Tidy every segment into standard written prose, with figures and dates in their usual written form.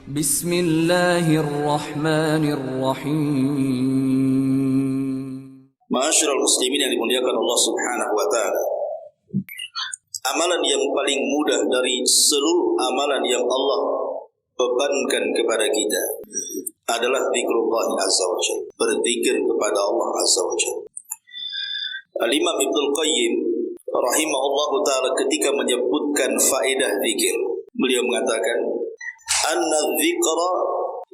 Bismillahirrahmanirrahim. Ma'asyiral muslimin yang dimuliakan Allah Subhanahu wa taala. Amalan yang paling mudah dari seluruh amalan yang Allah bebankan kepada kita adalah zikrullah azza wa jalla, berzikir kepada Allah azza wa jalla. Al-Imam Ibnul Qayyim rahimahullahu taala ketika menyebutkan faedah zikir, beliau mengatakan anna dzikra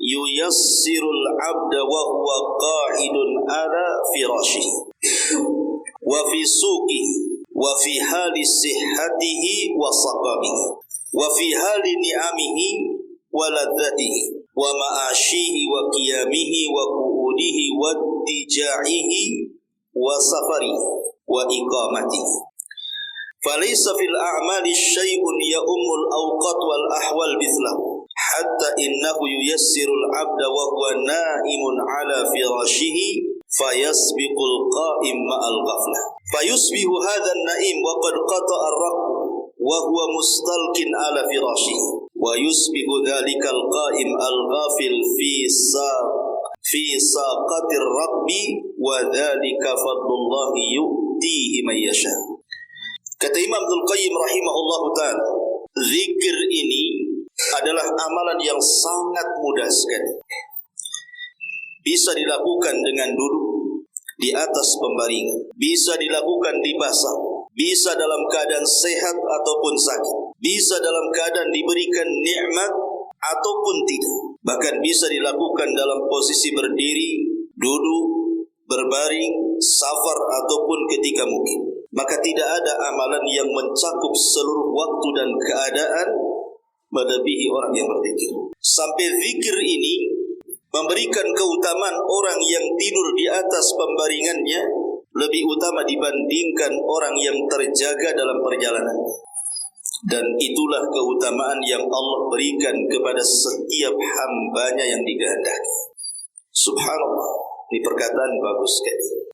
yuyassirul 'abda wa huwa qa'idun ala firashihi wa fi suqihi wa fi hali sihhatihi wa saqamihi wa fi hali ni'amihi wa ladzatihi wa ma'ashihi wa qiyamihi wa qu'udihi wa tija'ihi wa safarihi wa iqamatihi. Falaysa fil a'mali syai'un ya'ummul awqat wal ahwal mithlahu hatta innahu yuyassirul 'abda wa huwa na'imun 'ala firashihi fayasbiqul qa'im ma'al ghaflah fayusbihu hadha an-na'im wa qad qata'a ar-raqb wa huwa mustalqin 'ala firashihi wa yusbihu dhalikal qa'im al-ghafil fi saqatir rabbi wa dhalika fadlullahi yu'tihi man yasha. Kata Imam Ibnul Qayyim rahimahullahu ta'ala, zikir ini adalah amalan yang sangat mudah sekali. Bisa dilakukan dengan duduk di atas pembaringan, bisa dilakukan di basah, bisa dalam keadaan sehat ataupun sakit, bisa dalam keadaan diberikan nikmat ataupun tidak. Bahkan bisa dilakukan dalam posisi berdiri, duduk, berbaring, safar ataupun ketika mungkin. Maka tidak ada amalan yang mencakup seluruh waktu dan keadaan melebihi orang yang berzikir. Sampai zikir ini memberikan keutamaan orang yang tidur di atas pembaringannya lebih utama dibandingkan orang yang terjaga dalam perjalanan. Dan itulah keutamaan yang Allah berikan kepada setiap hambanya yang dikehendaki. Subhanallah, ini perkataan bagus sekali.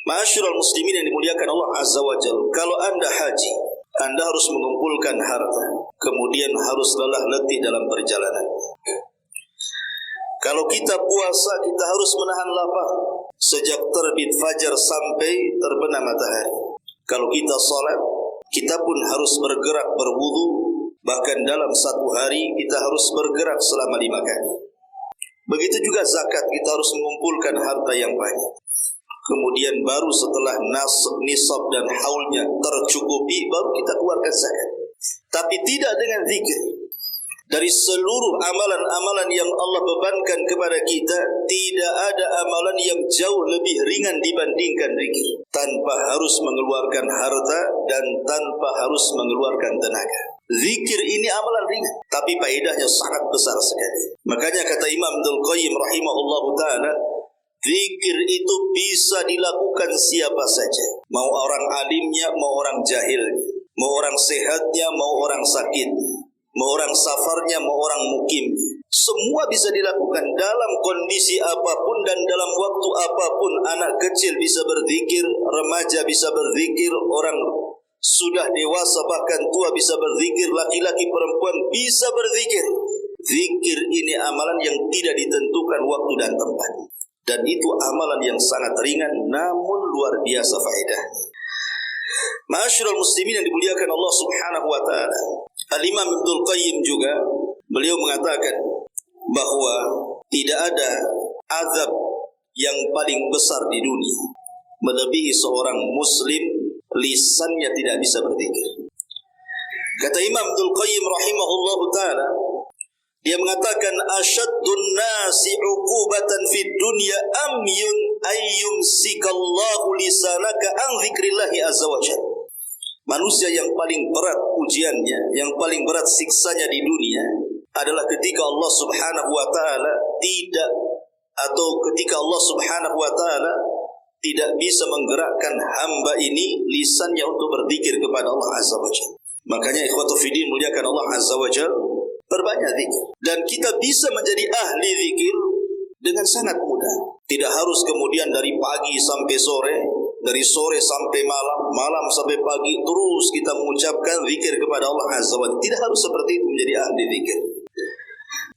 Ma'asyiral muslimin yang dimuliakan Allah azza wa jalla, kalau Anda haji, Anda harus mengumpulkan harta, kemudian harus lelah letih dalam perjalanan. Kalau kita puasa, kita harus menahan lapar sejak terbit fajar sampai terbenam matahari. Kalau kita salat, kita pun harus bergerak berwudu, bahkan dalam satu hari kita harus bergerak selama 5 kali. Begitu juga zakat, kita harus mengumpulkan harta yang banyak. Kemudian baru setelah nisab dan haulnya tercukupi, baru kita keluarkan zakat. Tapi tidak dengan zikir. Dari seluruh amalan-amalan yang Allah bebankan kepada kita, tidak ada amalan yang jauh lebih ringan dibandingkan zikir. Tanpa harus mengeluarkan harta dan tanpa harus mengeluarkan tenaga. Zikir ini amalan ringan, tapi faedahnya sangat besar sekali. Makanya kata Imam Ibnul Qayyim rahimahullahu ta'ala, zikir itu bisa dilakukan siapa saja. Mau orang alimnya, mau orang jahilnya, mau orang sehatnya, mau orang sakitnya, mau orang safarnya, mau orang mukim. Semua bisa dilakukan dalam kondisi apapun dan dalam waktu apapun. Anak kecil bisa berzikir, remaja bisa berzikir, orang sudah dewasa bahkan tua bisa berzikir, laki-laki perempuan bisa berzikir. Zikir ini amalan yang tidak ditentukan waktu dan tempat. Dan itu amalan yang sangat ringan namun luar biasa faedahnya. Ma'asyiral muslimin yang dimuliakan Allah Subhanahu wa taala, Al-Imam Ibnul Qayyim juga beliau mengatakan bahwa tidak ada azab yang paling besar di dunia melebihi seorang muslim lisannya tidak bisa berzikir. Kata Imam Ibnul Qayyim rahimahullahu taala, dia mengatakan asyaddun nasi 'uqubatan fid dunya ayyumsikallahu lisanaka an dzikrillahi azza wa jalla. Manusia yang paling berat ujiannya, yang paling berat siksanya di dunia adalah ketika Allah Subhanahu wa taala ketika Allah Subhanahu wa taala tidak bisa menggerakkan hamba ini lisannya untuk berzikir kepada Allah azza wa jalla. Makanya ikhwatu fiddin muliakan Allah azza wa jalla, perbanyak zikir. Dan kita bisa menjadi ahli zikir dengan sangat mudah. Tidak harus kemudian dari pagi sampai sore, dari sore sampai malam, malam sampai pagi, terus kita mengucapkan zikir kepada Allah Azza wa Jalla. Tidak harus seperti itu menjadi ahli zikir.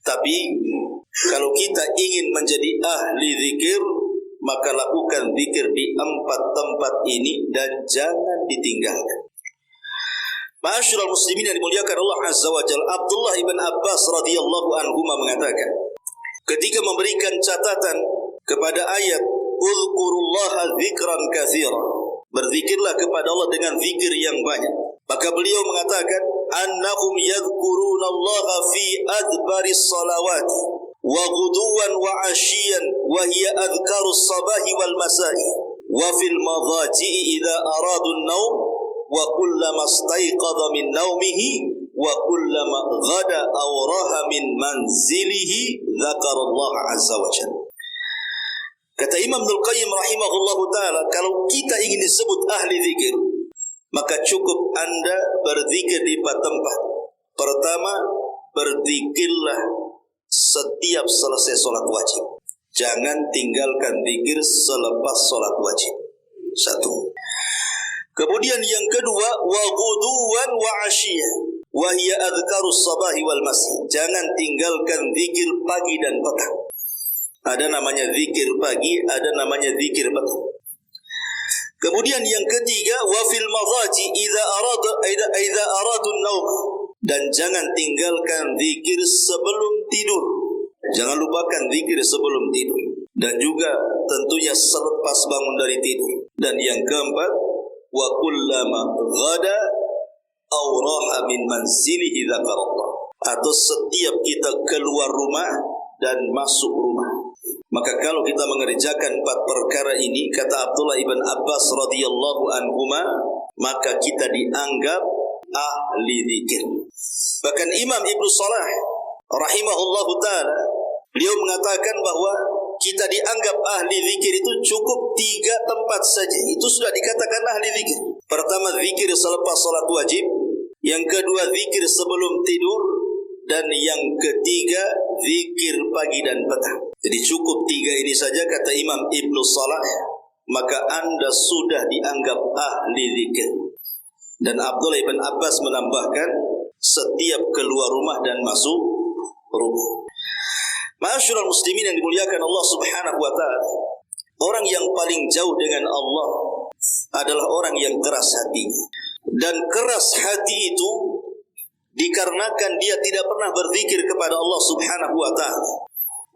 Tapi kalau kita ingin menjadi ahli zikir, maka lakukan zikir di 4 tempat ini dan jangan ditinggalkan. Ma'asyiral muslimin yang dimuliakan Allah Azza wa Jalla, Abdullah ibn Abbas radhiyallahu anhuma mengatakan, ketika memberikan catatan kepada ayat Uzkurullaha dzikran katsira, berzikirlah kepada Allah dengan zikir yang banyak, maka beliau mengatakan, annahum yadhkurunallaha fi adbaris salawati wa ghuduwan wa ashiyan wa hiya adhkarus sabahi wal masai wa fil madhaji'i idza aradu an-naum wa kullama istayqadha min naumihi wa kullama ghada aw raha min manzilihi dzakarallaha azza wa jalla. Kata Imam Ibnu Qayyim rahimahullahu taala, kalau kita ingin disebut ahli zikir, maka cukup Anda berzikir di 4 tempat. Pertama, berzikirlah setiap selesai solat wajib. Jangan tinggalkan zikir selepas solat wajib. 1. Kemudian yang kedua, wa ghuduwan wa asyiyah wa hiya adhkarus sabahi wal masai. Jangan tinggalkan zikir pagi dan petang. Ada namanya zikir pagi, ada namanya zikir petang. Kemudian yang ketiga, wa fil madhaji idza aradu an-naum. Dan jangan tinggalkan zikir sebelum tidur. Jangan lupakan zikir sebelum tidur. Dan juga tentunya selepas bangun dari tidur. Dan yang keempat, wa kullama ghada aw raha min manzilihi dzakarallah. Atau setiap kita keluar rumah dan masuk rumah. Maka kalau kita mengerjakan 4 perkara ini, kata Abdullah ibn Abbas radhiyallahu anhuma, maka kita dianggap ahli zikir. Bahkan Imam Ibnu Salah rahimahullahu taala, beliau mengatakan bahwa kita dianggap ahli zikir itu cukup 3 tempat saja. Itu sudah dikatakan ahli zikir. Pertama, zikir selepas salat wajib. Yang kedua, zikir sebelum tidur. Dan yang ketiga, zikir pagi dan petang. Jadi cukup 3 ini saja, kata Imam Ibnu Salah, maka Anda sudah dianggap ahli zikir. Dan Abdullah ibn Abbas menambahkan, setiap keluar rumah dan masuk rumah. Ma'asyiral muslimin yang dimuliakan Allah Subhanahu wa taala, orang yang paling jauh dengan Allah adalah orang yang keras hatinya. Dan keras hati itu dikarenakan dia tidak pernah berzikir kepada Allah Subhanahu wa taala.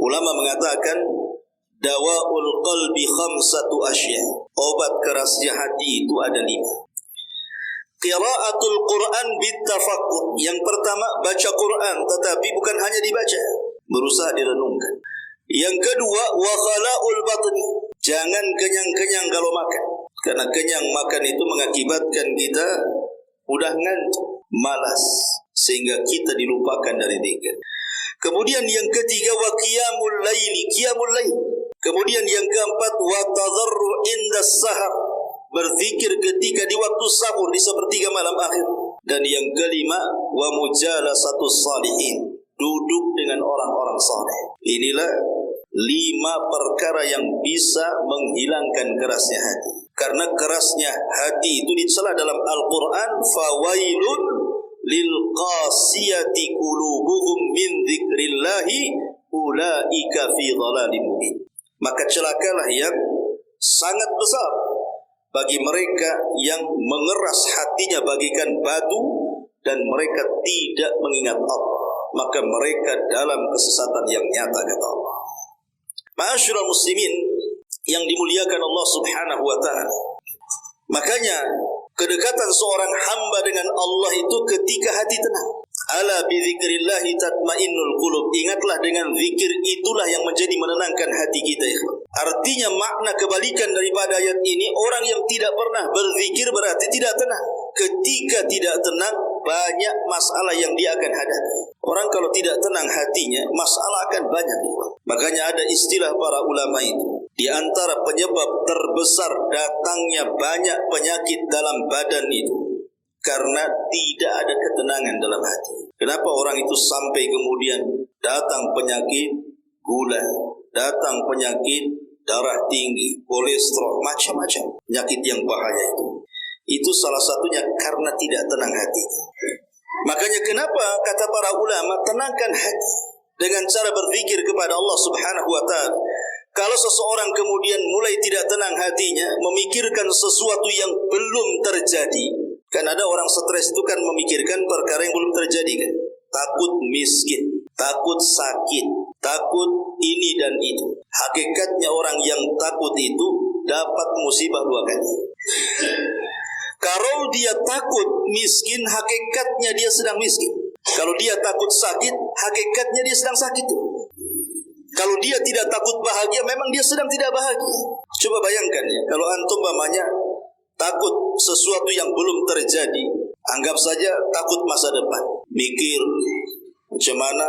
Ulama mengatakan, dawaul qalbi khamsatu asya. Obat kerasnya hati itu ada 5. Qiraatul Quran bitafakkur. Yang pertama, baca Quran, tetapi bukan hanya dibaca, berusaha direnungkan. Yang kedua, wa khala'ul batni. Jangan kenyang-kenyang kalau makan, karena kenyang makan itu mengakibatkan kita mudah ngantuk, malas, sehingga kita dilupakan dari zikir. Kemudian yang ketiga, wa qiyamul laili, qiyamul lail. Kemudian yang keempat, wa tadarru inda sahar, berzikir ketika di waktu sahur, di sepertiga malam akhir. Dan yang kelima, wa mujalasatus salihin, duduk dengan orang-orang saleh. Inilah 5 perkara yang bisa menghilangkan kerasnya hati. Karena kerasnya hati itu dicela dalam Al-Quran, fawailun lil qasiyati qulubuhum min dzikrillahi ulaika fi dhalalim mubin. Maka celakalah yang sangat besar bagi mereka yang mengeras hatinya bagaikan batu dan mereka tidak mengingat Allah, maka mereka dalam kesesatan yang nyata, kata Allah. Ma'asyiral muslimin yang dimuliakan Allah Subhanahu wa taala, makanya kedekatan seorang hamba dengan Allah itu ketika hati tenang. Ala bi dzikrillahi tatmainnul qulub. Ingatlah, dengan zikir itulah yang menjadi menenangkan hati kita, ikhwan. Artinya makna kebalikan daripada ayat ini, orang yang tidak pernah berzikir berarti tidak tenang. Ketika tidak tenang, banyak masalah yang dia akan hadapi. Orang kalau tidak tenang hatinya, masalah akan banyak, ikhwan. Makanya ada istilah para ulama itu, di antara penyebab terbesar datangnya banyak penyakit dalam badan itu karena tidak ada ketenangan dalam hati. Kenapa orang itu sampai kemudian datang penyakit gula, datang penyakit darah tinggi, kolesterol, macam-macam penyakit yang bahaya itu. Itu salah satunya karena tidak tenang hatinya. Makanya kenapa kata para ulama, tenangkan hati. dengan cara berzikir kepada Allah Subhanahu wa taala. Kalau seseorang kemudian mulai tidak tenang hatinya, memikirkan sesuatu yang belum terjadi, kan ada orang stres itu kan memikirkan perkara yang belum terjadi kan. Takut miskin, takut sakit, takut ini dan itu. Hakikatnya orang yang takut itu dapat musibah 2 kali. Kalau dia takut miskin, hakikatnya dia sedang miskin. Kalau dia takut sakit, hakikatnya dia sedang sakit. Kalau dia tidak takut bahagia, memang dia sedang tidak bahagia. Coba bayangkan ya, kalau antum umpamanya takut sesuatu yang belum terjadi, anggap saja takut masa depan, mikir macam mana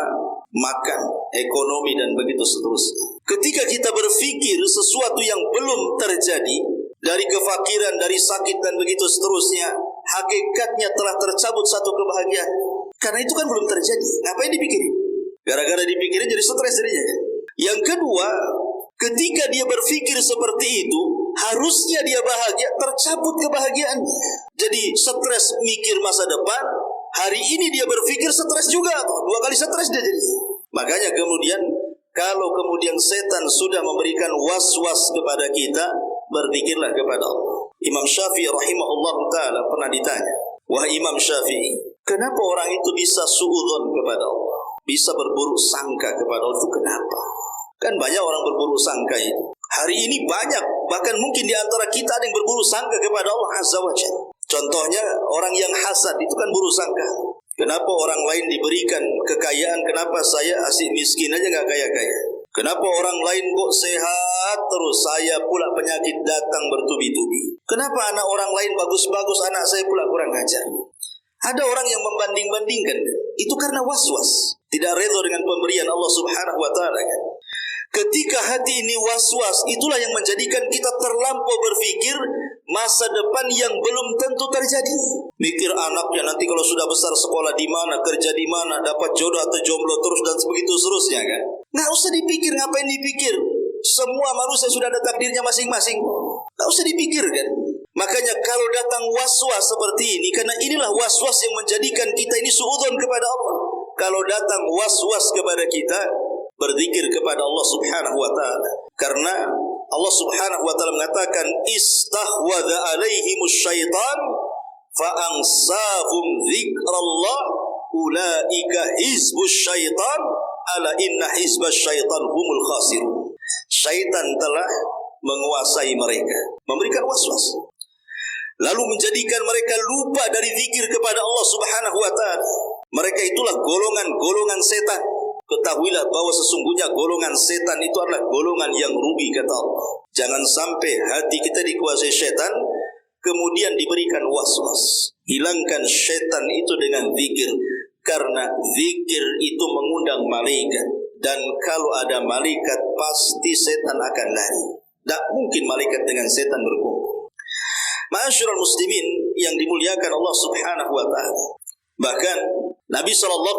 makan, ekonomi dan begitu seterusnya. Ketika kita berpikir sesuatu yang belum terjadi, dari kefakiran, dari sakit dan begitu seterusnya, hakikatnya telah tercabut satu kebahagiaan. Karena itu kan belum terjadi. Ngapain dipikirin? Gara-gara dipikirin jadi stres jadinya. Yang kedua, ketika dia berpikir seperti itu, harusnya dia bahagia, tercabut kebahagiaannya. Jadi stres mikir masa depan, hari ini dia berpikir stres juga, 2 kali stres dia jadi. Makanya kemudian, kalau kemudian setan sudah memberikan was-was kepada kita, berzikirlah kepada Allah. Imam Syafi'i rahimahullah ta'ala pernah ditanya, wahai Imam Syafi'i, kenapa orang itu bisa suudzon kepada Allah, bisa berburuk sangka kepada Allah, itu kenapa? Kan banyak orang berburuk sangka itu. Hari ini banyak, bahkan mungkin di antara kita ada yang berburuk sangka kepada Allah Azza wa Jalla. Contohnya orang yang hasad itu kan buruk sangka. Kenapa orang lain diberikan kekayaan, kenapa saya asyik miskin aja gak kaya-kaya? Kenapa orang lain kok sehat terus, saya pula penyakit datang bertubi-tubi? Kenapa anak orang lain bagus-bagus, anak saya pula kurang ajar? Ada orang yang membanding-bandingkan. Itu karena was-was, tidak redha dengan pemberian Allah Subhanahu wa taala kan. Ketika hati ini was-was, itulah yang menjadikan kita terlampau berpikir masa depan yang belum tentu terjadi. Mikir anaknya nanti kalau sudah besar sekolah di mana, kerja di mana, dapat jodoh atau jomblo terus dan begitu seterusnya kan. Nggak usah dipikir, ngapain dipikir? Semua manusia sudah ada takdirnya masing-masing. Nggak usah dipikir kan. Makanya kalau datang was-was seperti ini, karena inilah was-was yang menjadikan kita ini suudzon kepada Allah. Kalau datang was-was kepada kita, berzikir kepada Allah Subhanahu wa taala. Karena Allah Subhanahu wa taala mengatakan istahwadha alaihimus syaitan fa ansahum dzikrallah ulaika hizbus syaitan ala inna hizbas syaitan humul khasirun. Syaitan telah menguasai mereka, memberikan waswas, lalu menjadikan mereka lupa dari zikir kepada Allah Subhanahu wa taala. Mereka itulah golongan-golongan setan. Ketahuilah bahwa sesungguhnya golongan setan itu adalah golongan yang rugi, kata Allah. Jangan sampai hati kita dikuasai setan, kemudian diberikan was-was. Hilangkan setan itu dengan zikir, karena zikir itu mengundang malaikat. Dan kalau ada malaikat, pasti setan akan lari. Tak mungkin malaikat dengan setan berkumpul. Ma'asyiral muslimin yang dimuliakan Allah Subhanahu wa taala. Bahkan Nabi SAW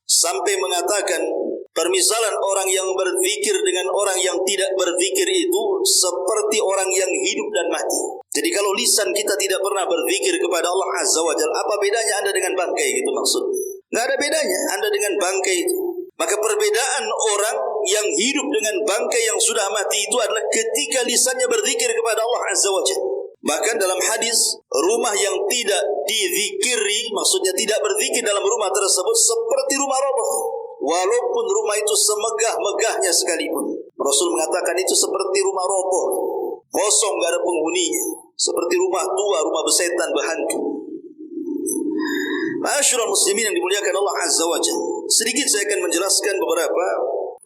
sampai mengatakan permisalan orang yang berzikir dengan orang yang tidak berzikir itu seperti orang yang hidup dan mati. Jadi kalau lisan kita tidak pernah berzikir kepada Allah Azza wa Jalla, apa bedanya Anda dengan bangkai gitu maksudnya? Nggak ada bedanya Anda dengan bangkai itu. Maka perbedaan orang yang hidup dengan bangkai yang sudah mati itu adalah ketika lisannya berzikir kepada Allah Azza wa Jalla. Bahkan dalam hadis, rumah yang tidak dizikiri, maksudnya tidak berzikir dalam rumah tersebut seperti rumah roboh. Walaupun rumah itu semegah-megahnya sekalipun. Rasul mengatakan itu seperti rumah roboh, kosong, gak ada penghuninya. Seperti rumah tua, rumah besetan, berhantu. Ma'asyiral muslimin yang dimuliakan Allah Azza wa Jalla, sedikit saya akan menjelaskan beberapa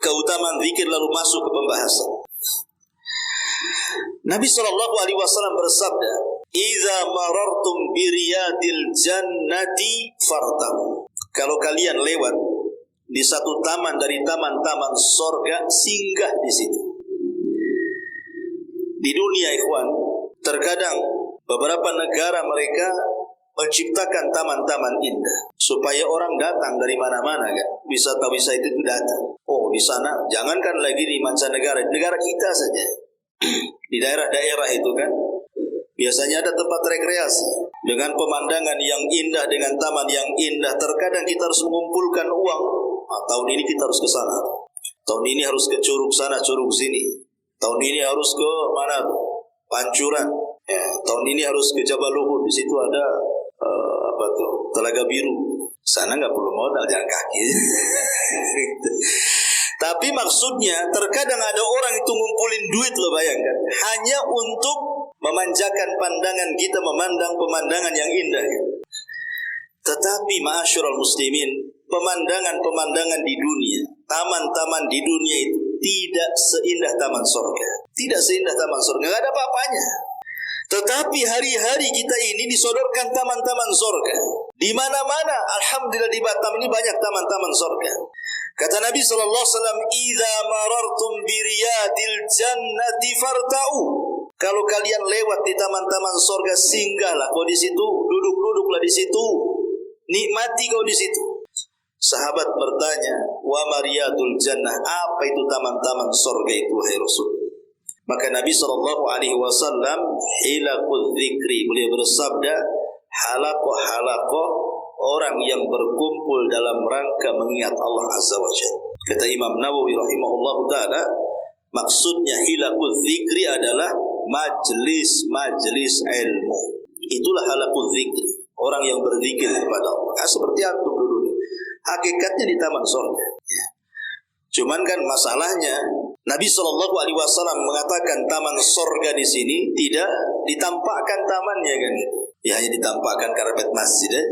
keutamaan zikir lalu masuk ke pembahasan. Nabi SAW bersabda, "Idza marartum bi riyadil jannati fartahu." Kalau kalian lewat di satu taman dari taman-taman sorga, singgah di situ. Di dunia ikhwan, terkadang beberapa negara mereka menciptakan taman-taman indah supaya orang datang dari mana-mana kan. Wisata-wisata itu datang. Oh, di sana jangankan lagi di mancanegara, negara kita saja. Di daerah-daerah itu kan biasanya ada tempat rekreasi dengan pemandangan yang indah, dengan taman yang indah. Terkadang kita harus mengumpulkan uang tahun ini kita harus ke sana. Tahun ini harus ke curug sana, curug sini. Tahun ini harus ke mana tuh? Pancuran. Ya, tahun ini harus ke Jabal Uhud. Di situ ada Telaga Biru. Sana nggak perlu modal, jalan kaki. Tapi maksudnya terkadang ada orang itu ngumpulin duit, lo bayangkan, hanya untuk memanjakan pandangan kita memandang pemandangan yang indah. Tetapi ma'asyiral muslimin, pemandangan-pemandangan di dunia, taman-taman di dunia itu tidak seindah taman surga. Tidak seindah taman surga, nggak ada apa-apanya. Tetapi hari-hari kita ini disodorkan taman-taman surga. Di mana-mana, alhamdulillah di Batam ini banyak taman-taman surga. Kata Nabi SAW, "Idza marartum bi riyadil jannati farta'u." Kalau kalian lewat di taman-taman surga, singgahlah kau di situ, duduk-duduklah di situ, nikmati kau di situ. Sahabat bertanya, "Wa mariyadul jannah?" Apa itu taman-taman surga itu, wahai Rasul? Maka Nabi SAW, "Hilaqul dzikri." Beliau bersabda, halaqah-halaqah orang yang berkumpul dalam rangka mengingat Allah Azza wa Jalla. Kata Imam Nawawi rahimahullah ta'ala, maksudnya hilaqul dzikri adalah majlis-majlis ilmu. Itulah halaqul dzikri, orang yang berzikir kepada Allah. Seperti antum dulu. Hakikatnya di taman surga. Ya. Cuman kan masalahnya Nabi SAW mengatakan taman surga di sini tidak ditampakkan tamannya kan gitu. Ya hanya ditampakkan karpet masjid aja,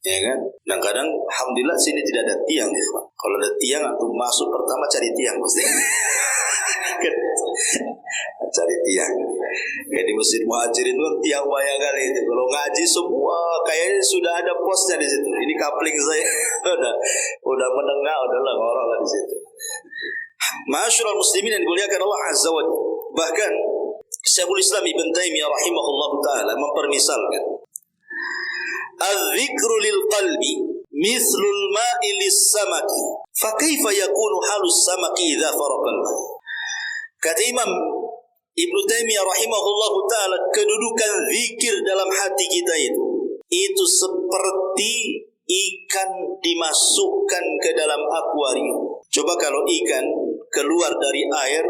ya kan. Dan kadang alhamdulillah sini tidak ada tiang ya. Kalau ada tiang antum masuk pertama cari tiang pasti. Cari tiang. Kayak di Masjid Muhajirin itu tiang banyak kali itu. Kalau ngaji semua kayaknya sudah ada posnya di situ. Ini kapling saya udah menengah, udahlah orang lah di situ. Ma'asyiral muslimin yang dimuliakan Allah Azza wa Jalla. Bahkan Syekhul Islam Ibn Taimiyah rahimahullah ta'ala mempermisalkan, "Al-dzikru lil qalbi mithlul ma'i lis-samaki, fa kaifa yakunu halus samaki idza faraqa al-ma'." Kata Imam Ibn Taimiyah rahimahullah ta'ala, kedudukan zikir dalam hati kita itu seperti ikan dimasukkan ke dalam akuarium. Coba kalau ikan keluar dari air,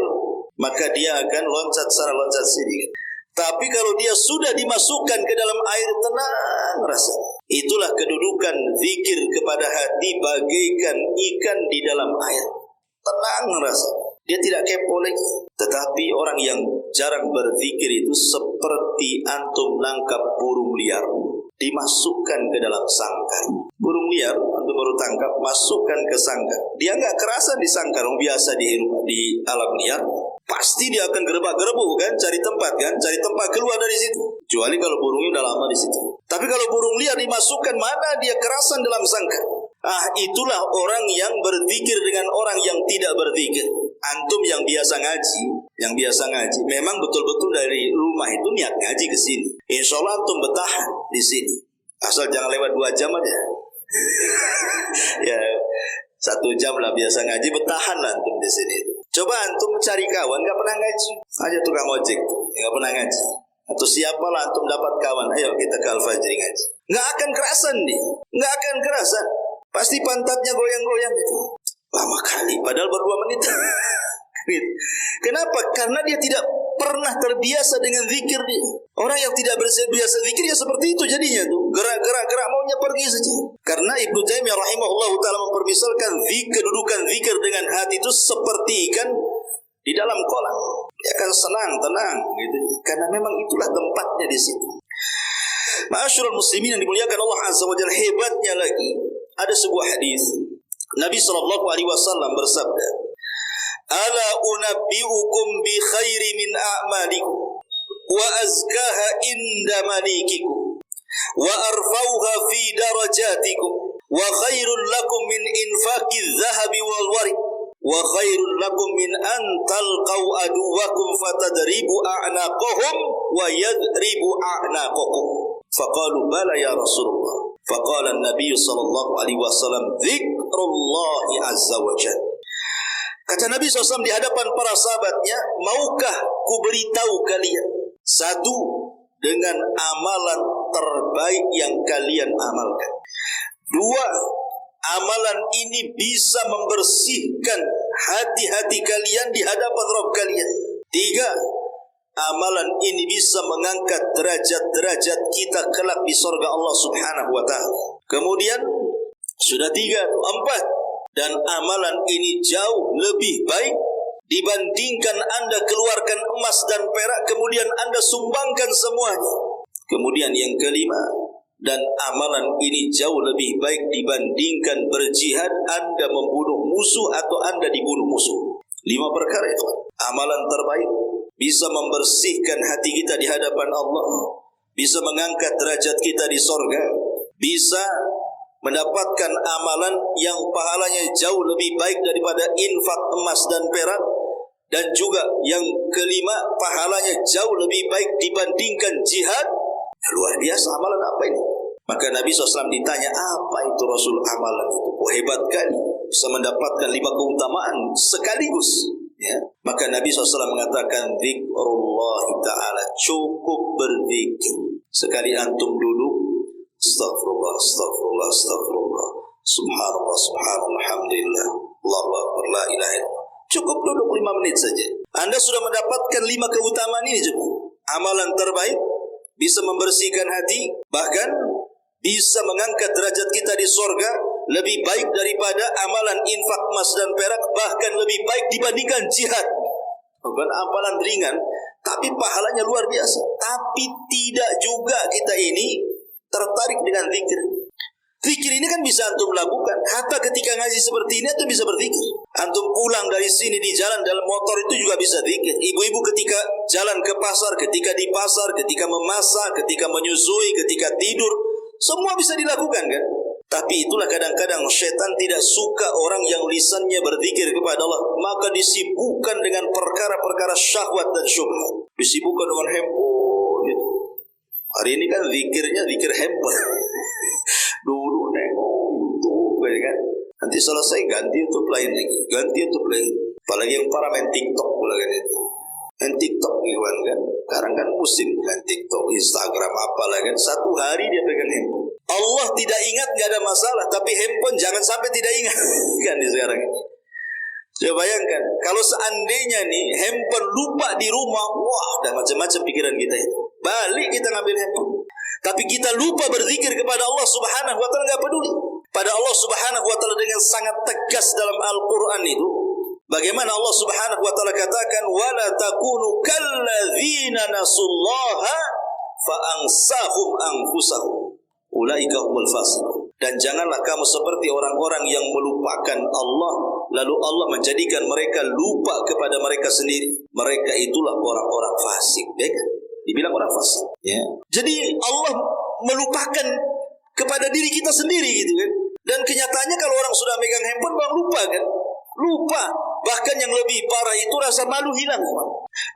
maka dia akan loncat sana loncat sini. Tapi kalau dia sudah dimasukkan ke dalam air, tenang rasanya. Itulah kedudukan zikir kepada hati bagaikan ikan di dalam air. Tenang rasanya. Dia tidak kepo lagi. Tetapi orang yang jarang berzikir itu seperti antum nangkap burung liar, dimasukkan ke dalam sangkar. Burung liar antum baru tangkap, masukkan ke sangkar. Dia nggak kerasan di sangkar, biasa di alam liar. Pasti dia akan gerebak-gerebuk kan, cari tempat keluar dari situ. Kecuali kalau burungnya udah lama di situ. Tapi kalau burung liar dimasukkan, mana dia kerasan dalam sangkar. Itulah orang yang berzikir dengan orang yang tidak berzikir. Antum yang biasa ngaji, memang betul-betul dari rumah itu niat ngaji ke sini. Insya Allah antum bertahan di sini. Asal jangan lewat 2 jam aja. Ya, 1 jam lah biasa ngaji, bertahan lah antum di sini. Coba antum cari kawan nggak pernah ngaji, aja tukang ojek tuh nggak pernah ngaji. Atau siapalah antum dapat kawan, ayo kita ke Al-Fajri ngaji. Nggak akan kerasan nih, nggak akan kerasan. Pasti pantatnya goyang-goyang gitu. Lama kali, padahal baru 2 menit. Kenapa? Karena dia tidak pernah terbiasa dengan zikir dia. Orang yang tidak biasa zikir ya seperti itu jadinya tuh. Gerak maunya pergi saja. Karena Ibnu Taimiyah rahimahullah ta'ala mempermisalkan kedudukan zikir dengan hati itu seperti ikan di dalam kolam. Dia akan senang, tenang gitu. Karena memang itulah tempatnya di situ. Ma'asyiral muslimin yang dimuliakan Allah Azza wa Jalla, hebatnya lagi ada sebuah hadis. Nabi SAW bersabda, "Ala unabbi'ukum bi khairi min a'malikum wa azkaha inda malikikum wa arfauha fi darajatikum wa khairul lakum min infaqidh dhahabi wal warid wa khairul lakum min an talqaw aduwakum fatadribu a'naqahum wa yadribu a'naqakum." Faqalu bala ya Rasulullah. Faqala an-nabiy sallallahu alaihi wasallam, "Dzikrullah azza wa jalla." Kata Nabi SAW di hadapan para sahabatnya, "Maukah ku beritahu kalian satu dengan amalan terbaik yang kalian amalkan? 2, amalan ini bisa membersihkan hati-hati kalian di hadapan Rabb kalian. 3, amalan ini bisa mengangkat derajat-derajat kita kelak di surga Allah Subhanahu wa taala. Kemudian sudah 3, 4, dan amalan ini jauh lebih baik dibandingkan Anda keluarkan emas dan perak kemudian Anda sumbangkan semuanya. Kemudian yang 5, dan amalan ini jauh lebih baik dibandingkan berjihad, Anda membunuh musuh atau Anda dibunuh musuh. 5 perkara itu. Amalan terbaik bisa membersihkan hati kita di hadapan Allah, bisa mengangkat derajat kita di sorga, bisa mendapatkan amalan yang pahalanya jauh lebih baik daripada infak emas dan perak, dan juga yang 5, pahalanya jauh lebih baik dibandingkan jihad. Luar biasa amalan apa ini? Maka Nabi SAW ditanya, apa itu Rasul amalan itu? Oh, hebat kali, bisa mendapatkan 5 keutamaan sekaligus. Ya. Maka Nabi SAW mengatakan, zikrullah ta'ala, cukup berzikir. Sekali antum duduk, astaghfirullah, astaghfirullah, astaghfirullah, subhanallah, subhanallah, alhamdulillah, Allahu akbar, la ilaha illallah. Cukup duduk 5 menit saja. Anda sudah mendapatkan 5 keutamaan ini cukup. Amalan terbaik, bisa membersihkan hati, bahkan bisa mengangkat derajat kita di surga, lebih baik daripada amalan infak emas dan perak, bahkan lebih baik dibandingkan jihad. Bukan amalan ringan, tapi pahalanya luar biasa. Tapi tidak juga kita ini tertarik dengan zikir. Zikir ini kan bisa antum lakukan. Hatta ketika ngaji seperti ini antum bisa berzikir. Antum pulang dari sini di jalan dalam motor itu juga bisa zikir. Ibu-ibu ketika jalan ke pasar, ketika di pasar, ketika memasak, ketika menyusui, ketika tidur, semua bisa dilakukan kan? Tapi itulah kadang-kadang syaitan tidak suka orang yang lisannya berzikir kepada Allah, maka disibukkan dengan perkara-perkara syahwat dan syubhat. Disibukkan dengan handphone gitu. Hari ini kan zikirnya zikir handphone. Dulu nengok YouTube kan. Nanti selesai ganti YouTube lain lagi, ganti YouTube lain. Apalagi yang para main TikTok pula kan itu. Main TikTok Iwan kan. Sekarang kan musim main TikTok, Instagram apalah kan. Satu hari dia pegang handphone. Allah tidak ingat gak ada masalah, tapi handphone jangan sampai tidak ingat kan di sekarang ini. Coba bayangkan kalau seandainya nih handphone lupa di rumah, wah dah macam-macam pikiran kita itu. Balik kita ngambil handphone. Tapi kita lupa berzikir kepada Allah Subhanahu wa taala, enggak peduli. Pada Allah Subhanahu wa taala dengan sangat tegas dalam Al-Qur'an itu. Bagaimana Allah Subhanahu wa taala katakan, "Wala takunu kalladzina nasullaha fa ansahum anfusahum. Ulaika humul fasiqun." Dan janganlah kamu seperti orang-orang yang melupakan Allah, lalu Allah menjadikan mereka lupa kepada mereka sendiri. Mereka itulah orang-orang fasik. Ya kan? Dibilang orang fasik. Ya. Jadi Allah melupakan kepada diri kita sendiri gitu kan. Dan kenyataannya kalau orang sudah megang handphone bang lupa kan. Lupa. Bahkan yang lebih parah itu rasa malu hilang.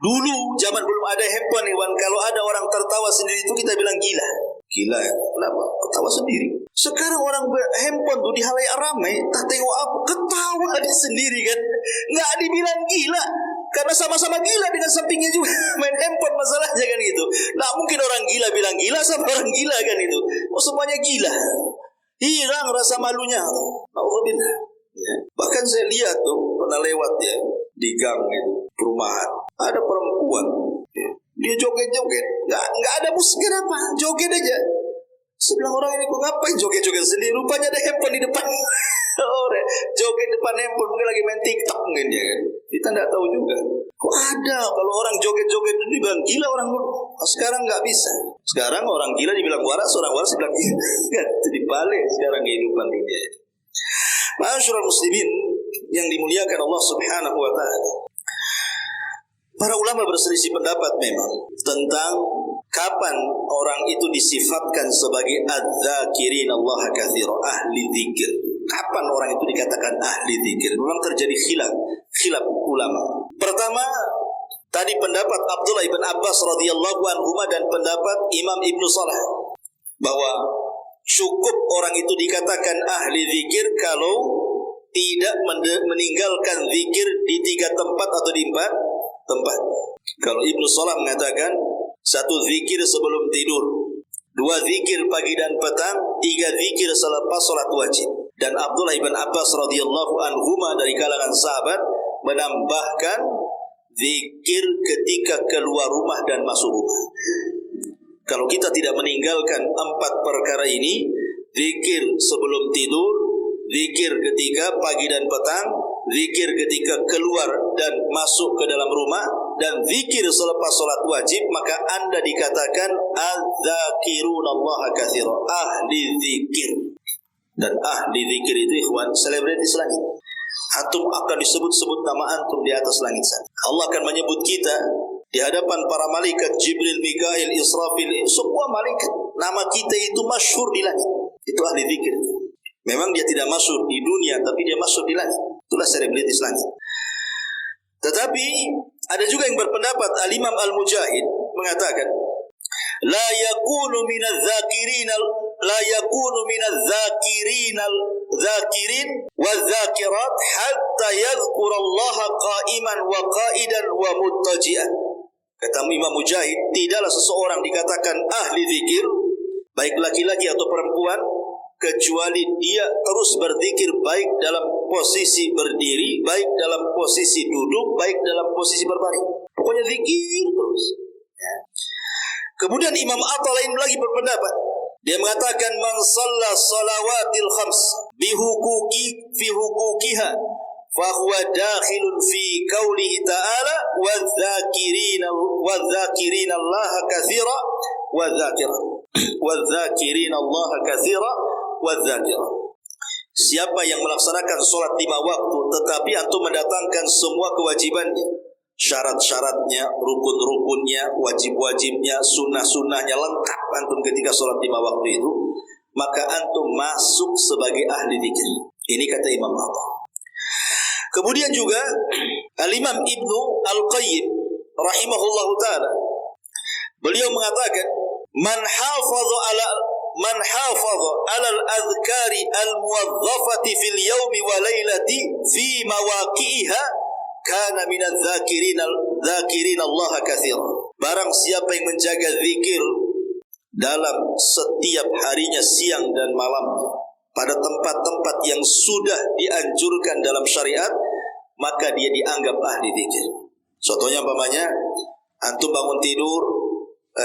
Dulu zaman belum ada handphone Iwan, kalau ada orang tertawa sendiri itu kita bilang gila. Gila ya? Kenapa? Ketawa sendiri. Sekarang orang handphone tuh di halayak ramai, tak tengok apa, ketawa dia sendiri kan. Nggak dibilang gila. Karena sama-sama gila dengan sampingnya juga main handphone masalahnya kan gitu. Nggak mungkin orang gila bilang gila sama orang gila kan itu. Oh semuanya gila. Hilang rasa malunya. Alhamdulillah. Ya. Bahkan saya lihat tuh pernah lewat ya di gang itu perumahan. Ada perempuan. Ya. Dia joget-joget. Nggak ada musik apa. Joget aja. Saya bilang orang ini kok ngapain joget-joget sendiri. Rupanya ada handphone di depan. Joget depan handphone, mungkin lagi main TikTok mungkin dia kan. Kita nggak tahu juga. Kok ada kalau orang joget-joget itu dibilang gila orang dulu. Sekarang nggak bisa. Sekarang orang gila dibilang waras, orang waras dibilang gila. Jadi balik sekarang kehidupan dunia ini. Ma'asyiral muslimin yang dimuliakan Allah Subhanahu wa taala. Para ulama berselisih pendapat memang tentang kapan orang itu disifatkan sebagai adz-dzakirin Allah katsira, ahli zikir. Kapan orang itu dikatakan ahli zikir? Memang terjadi khilaf ulama. Pertama, tadi pendapat Abdullah ibn Abbas radhiyallahu anhu dan pendapat Imam Ibnu Salah bahwa cukup orang itu dikatakan ahli zikir kalau tidak meninggalkan zikir di 3 tempat atau di 4 tempat. Kalau Ibnu Salah mengatakan 1 zikir sebelum tidur, 2 zikir pagi dan petang, 3 zikir selepas salat wajib. Dan Abdullah ibn Abbas radhiyallahu anhuma dari kalangan sahabat menambahkan zikir ketika keluar rumah dan masuk rumah. Kalau kita tidak meninggalkan 4 perkara ini, zikir sebelum tidur, zikir ketika pagi dan petang, zikir ketika keluar dan masuk ke dalam rumah, dan zikir selepas salat wajib, maka Anda dikatakan az-zakirunallaha katsira, ahli zikir. Dan ahli zikir itu ikhwan, selebritis langit. Antum akan disebut-sebut nama antum di atas langit sana. Allah akan menyebut kita di hadapan para malaikat, Jibril, Mikail, Israfil, semua malaikat. Nama kita itu masyhur di langit. Itu ahli zikir. Memang dia tidak masyhur di dunia, tapi dia masyhur di langit. Itulah selebritis langit. Tetapi ada juga yang berpendapat, Al-Imam Al-Mujahid mengatakan, la yakunu zakirin wa zakirat hatta yadhkurallaha qa'iman wa qa'idan wa muttaji'an. Kata Imam Mujahid, tidaklah seseorang dikatakan ahli zikir, baik laki-laki atau perempuan, kecuali dia terus berzikir baik dalam posisi berdiri, baik dalam posisi duduk, baik dalam posisi berbaring. Pokoknya zikir terus. Ya. Kemudian Imam Atta lain lagi berpendapat. Dia mengatakan man shalla salawatil khams fi huquqiha fa huwa dakhilun fi qaulihi ta'ala wadh-dhakirina Allah katsira wadh-dhakirina Allah katsira wadh-dhakira. Siapa yang melaksanakan salat 5 waktu tetapi antum mendatangkan semua kewajibannya, syarat-syaratnya, rukun-rukunnya, wajib-wajibnya, sunnah-sunnahnya lengkap antum ketika sholat 5 waktu itu, maka antum masuk sebagai ahli zikir. Ini kata Imam Atta. Kemudian juga Al-Imam Ibnu Al-Qayyim rahimahullahu ta'ala, beliau mengatakan man hafadha ala al-adhkari al-muwazzafati fil yawmi wa laylati fi mawaqi'iha kana minadz zakirin Allah katsira. Barang siapa yang menjaga zikir dalam setiap harinya, siang dan malamnya, pada tempat-tempat yang sudah dianjurkan dalam syariat, maka dia dianggap ahli zikir. Contohnya umpamanya antum bangun tidur,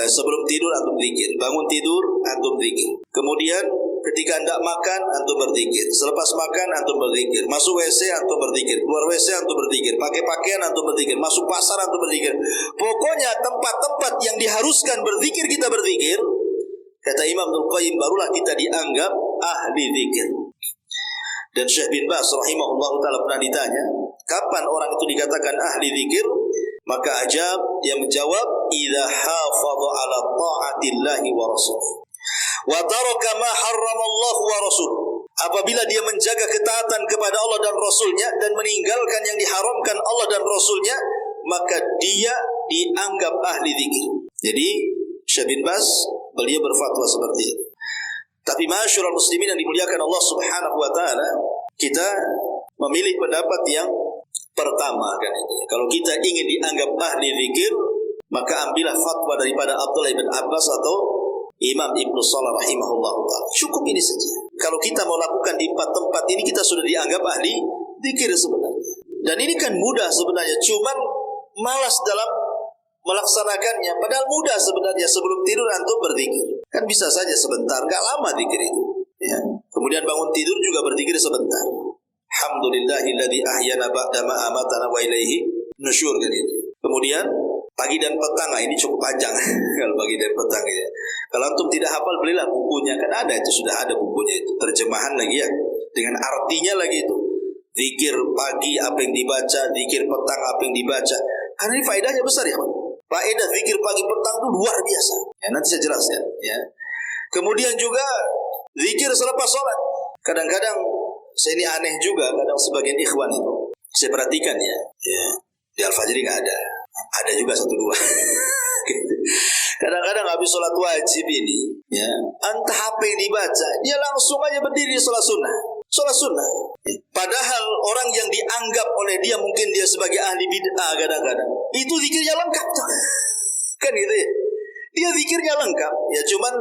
sebelum tidur antum zikir, bangun tidur antum zikir. Kemudian ketika hendak makan antum berzikir, selepas makan antum berzikir, masuk WC antum berzikir, keluar WC antum berzikir, pakai pakaian antum berzikir, masuk pasar antum berzikir. Pokoknya tempat-tempat yang diharuskan berzikir kita berzikir. Kata Imam Ibnu Qayyim, barulah kita dianggap ahli zikir. Dan Syekh bin Baz rahimahullahu taala pernah ditanya, kapan orang itu dikatakan ahli zikir? Maka ajab, dia menjawab, idza hafadha ala ta'atillahi wa rasulih wa taraka ma harramallahu wa rasuluh. Apabila dia menjaga ketaatan kepada Allah dan Rasulnya dan meninggalkan yang diharamkan Allah dan Rasulnya, maka dia dianggap ahli zikir. Jadi Syekh bin Baz beliau berfatwa seperti itu. Tapi ma'asyiral muslimin yang dimuliakan Allah Subhanahu wa taala, kita memilih pendapat yang pertama kan itu. Kalau kita ingin dianggap ahli zikir, maka ambillah fatwa daripada Abdullah bin Abbas atau Imam Ibnu Salah rahimahullah ta'ala. Cukup ini saja. Kalau kita mau lakukan di 4 tempat ini, kita sudah dianggap ahli zikir sebenarnya. Dan ini kan mudah sebenarnya, cuman malas dalam melaksanakannya. Padahal mudah sebenarnya, sebelum tidur antum berzikir. Kan bisa saja sebentar, gak lama zikir itu. Ya. Kemudian bangun tidur juga berzikir sebentar. Alhamdulillahilladzi ahyana ba'da ma amatana wa ilaihi nusyur kan itu. Kemudian pagi dan petang, ini cukup panjang kalau pagi dan petang ya. Kalau antum tidak hafal, belilah bukunya, kan ada itu, sudah ada bukunya itu, terjemahan lagi ya, dengan artinya lagi itu. Zikir pagi apa yang dibaca, zikir petang apa yang dibaca. Karena ini faedahnya besar ya, Pak. Faedah zikir pagi petang itu luar biasa. Ya, nanti saya jelaskan ya. Kemudian juga zikir selepas sholat. Kadang-kadang saya ini aneh juga, kadang sebagian ikhwan itu saya perhatikan ya, di Al-Fajri nggak ada. Ada juga 1-2. Kadang-kadang habis sholat wajib ini, ya, entah apa yang dibaca, dia langsung aja berdiri sholat sunnah. Sholat sunnah. Padahal orang yang dianggap oleh dia, mungkin dia sebagai ahli bid'ah kadang-kadang, itu zikirnya lengkap. Kan itu ya. Dia zikirnya lengkap, ya cuman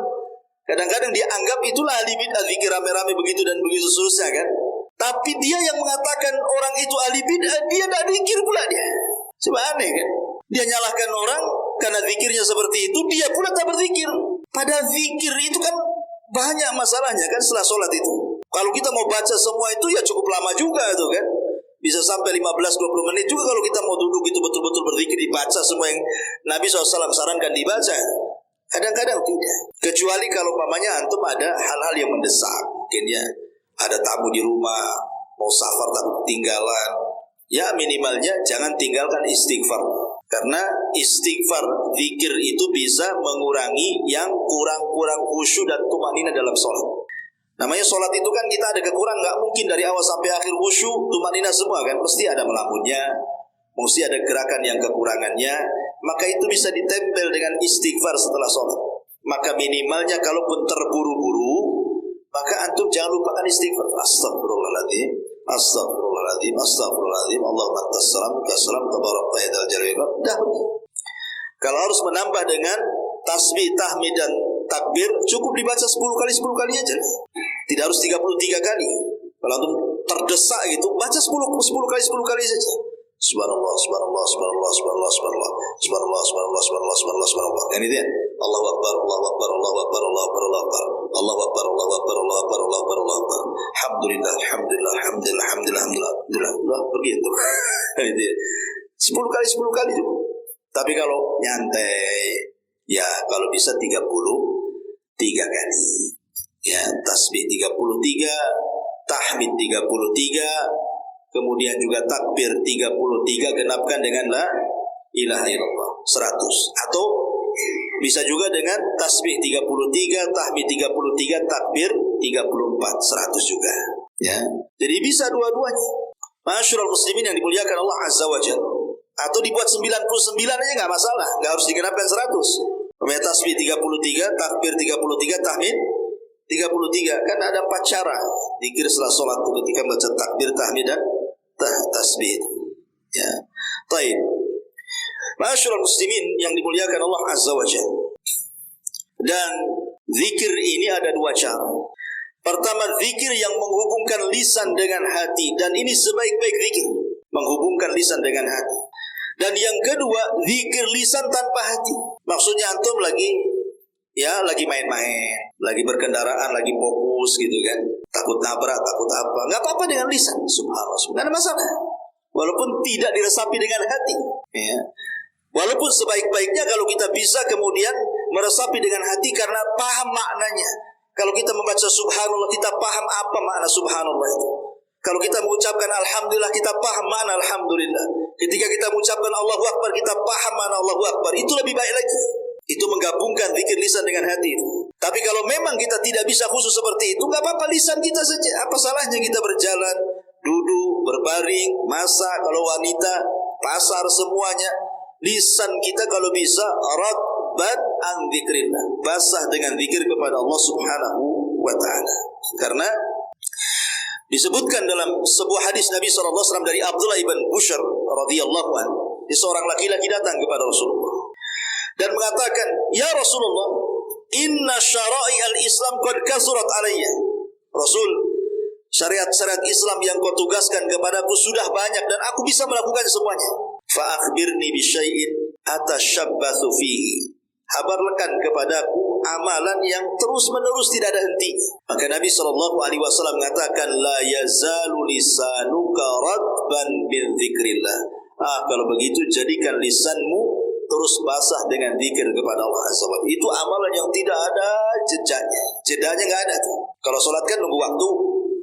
Kadang-kadang dia anggap itulah ahli bid'ah, zikir rame-rame begitu dan begitu seterusnya kan. Tapi dia yang mengatakan orang itu ahli bid'ah, dia tidak zikir pula dia. Coba aneh kan. Dia nyalahkan orang karena zikirnya seperti itu, dia pula tak berzikir. Padahal zikir itu kan banyak masalahnya kan setelah sholat itu. Kalau kita mau baca semua itu ya cukup lama juga itu kan. Bisa sampai 15-20 menit juga kalau kita mau duduk itu betul-betul berzikir, dibaca semua yang Nabi SAW sarankan dibaca. Kadang-kadang tidak. Kecuali kalau pamannya antum ada hal-hal yang mendesak. Mungkin ya ada tamu di rumah, mau safar takut ketinggalan. Ya minimalnya jangan tinggalkan istighfar. Karena istighfar, zikir itu bisa mengurangi yang kurang-kurang khusyuk dan tumanina dalam sholat. Namanya sholat itu kan kita ada kekurangan, nggak mungkin dari awal sampai akhir khusyuk, tumanina semua kan. Mesti ada melamunnya, mesti ada gerakan yang kekurangannya. Maka itu bisa ditempel dengan istighfar setelah sholat. Maka minimalnya kalaupun terburu-buru, maka antum jangan lupakan istighfar. Astagfirullahaladzim, astagfirullahaladzim, astagfirullahaladzim, Allahumma antas salam, kassalam, tabarakta ya dzal jalali wal ikram. Kalau harus menambah dengan tasbih, tahmid dan takbir, cukup dibaca 10 kali aja. Tidak harus 33 kali. Kalau antum terdesak gitu, baca 10 kali saja. Subhanallah, subhanallah, subhanallah, subhanallah, subhanallah, subhanallah, subhanallah, subhanallah, subhanallah, subhanallah. Yang ini dia. Allahu Akbar, Allahu Akbar, Allahu Akbar, Allahu Akbar, Allahu Akbar, Allahu Akbar, Allahu Akbar, Allahu Akbar, Allahu Akbar, Allahu Akbar. Alhamdulillah, alhamdulillah, alhamdulillah, alhamdulillah, alhamdulillah. Pergi itu. Ini dia. 10 kali cukup. Tapi kalau nyantai, ya kalau bisa 33 kali. Ya, tasbih 33, tahmid 33. Kemudian juga takbir 33 genapkan dengan la ilaha illallah 100. Atau bisa juga dengan tasbih 33, tahmid 33, takbir 34 100 juga. Ya. Jadi bisa dua-duanya. Ma'asyiral muslimin yang dimuliakan Allah Azza wa Jalla. Atau dibuat 99 aja enggak masalah, enggak harus digenapkan 100. Tasbih 33, takbir 33, tahmid 33. Kan ada 4 cara zikir setelah sholat itu ketika baca takbir, tahmid dan tasbih. Ya. Baik. Ma'asyiral muslimin yang dimuliakan Allah Azza wa Jalla. Dan zikir ini ada 2 cara. Pertama, zikir yang menghubungkan lisan dengan hati, dan ini sebaik-baik zikir, menghubungkan lisan dengan hati. Dan yang kedua, zikir lisan tanpa hati. Maksudnya antum lagi main-main, lagi berkendaraan, lagi fokus gitu kan, takut nabrak, takut apa, nggak apa-apa dengan lisan, subhanallah, nggak ada masalah, walaupun tidak diresapi dengan hati, ya. Walaupun sebaik-baiknya kalau kita bisa kemudian meresapi dengan hati karena paham maknanya. Kalau kita membaca subhanallah, kita paham apa makna subhanallah itu. Kalau kita mengucapkan alhamdulillah, kita paham makna alhamdulillah. Ketika kita mengucapkan Allahu Akbar, kita paham makna Allahu Akbar. Itu lebih baik lagi. Itu menggabungkan zikir lisan dengan hati itu. Tapi kalau memang kita tidak bisa khusus seperti itu, nggak apa-apa lisan kita saja. Apa salahnya kita berjalan, duduk, berbaring, masak, kalau wanita, pasar, semuanya. Lisan kita kalau bisa radban an dzikrillah, basah dengan zikir kepada Allah Subhanahu wa taala. Karena disebutkan dalam sebuah hadis Nabi SAW dari Abdullah ibn Bushr radhiyallahu anhu, seorang laki-laki datang kepada Rasulullah dan mengatakan, "Ya Rasulullah, inna syara'i al-Islam qad kasurat alayya." Rasul, syariat-syariat Islam yang kau tugaskan kepadaku sudah banyak dan aku bisa melakukan semuanya. Fa akhbirni bi syai'in atashabbathu fihi. Habarkan kepadaku amalan yang terus-menerus tidak ada henti. Maka Nabi SAW mengatakan, la yazalu lisanuka radban bin dzikrillah. Kalau begitu jadikan lisanmu terus basah dengan zikir kepada Allah Azza wa Jalla. Itu amalan yang tidak ada jedanya. Jedanya enggak ada tuh. Kalau salat kan nunggu waktu.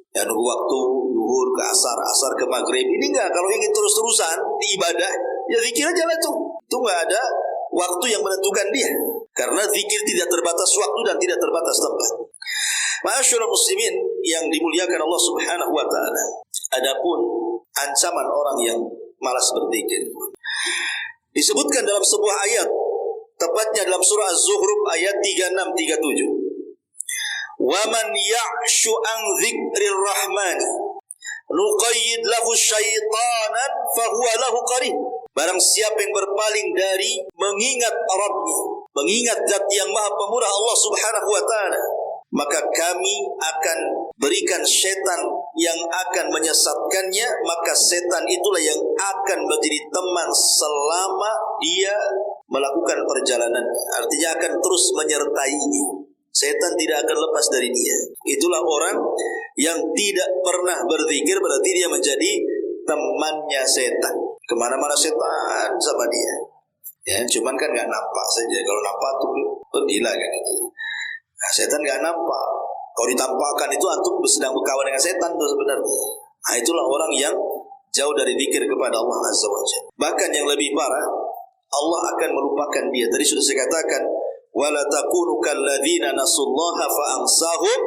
Ya nunggu waktu zuhur ke asar, asar ke maghrib. Ini enggak. Kalau ingin terus-terusan di ibadah, ya zikir aja lah tuh. Itu enggak ada waktu yang menentukan dia. Karena zikir tidak terbatas waktu dan tidak terbatas tempat. Ma'asyiral muslimin yang dimuliakan Allah Subhanahu wa taala. Adapun ancaman orang yang malas berzikir disebutkan dalam sebuah ayat, tepatnya dalam surah Az-Zukhruf ayat 36-37. Wa man ya'shu an dzikrir rahman nuqayyid lahu syaitanan fahuwa lahu qarin. Barang siapa yang berpaling dari mengingat Rabbnya, mengingat zat yang maha pemurah Allah subhanahu wa ta'ala, maka kami akan berikan setan yang akan menyesatkannya, maka setan itulah yang akan menjadi teman selama dia melakukan perjalanan. Artinya akan terus menyertainya. Setan tidak akan lepas dari dia. Itulah orang yang tidak pernah berzikir, berarti dia menjadi temannya setan. Kemana-mana setan sama dia. Ya, cuman kan nggak nampak saja. Kalau nampak tuh gila kan itu. Nah, setan nggak nampak. Kalau ditampakkan itu antum sedang berkawan dengan setan tuh sebenarnya. Nah, itulah orang yang jauh dari zikir kepada Allah Azza wa Jalla. Bahkan yang lebih parah, Allah akan melupakan dia. Tadi sudah saya katakan, wala takunu kalladzina nasullaha fa ansahum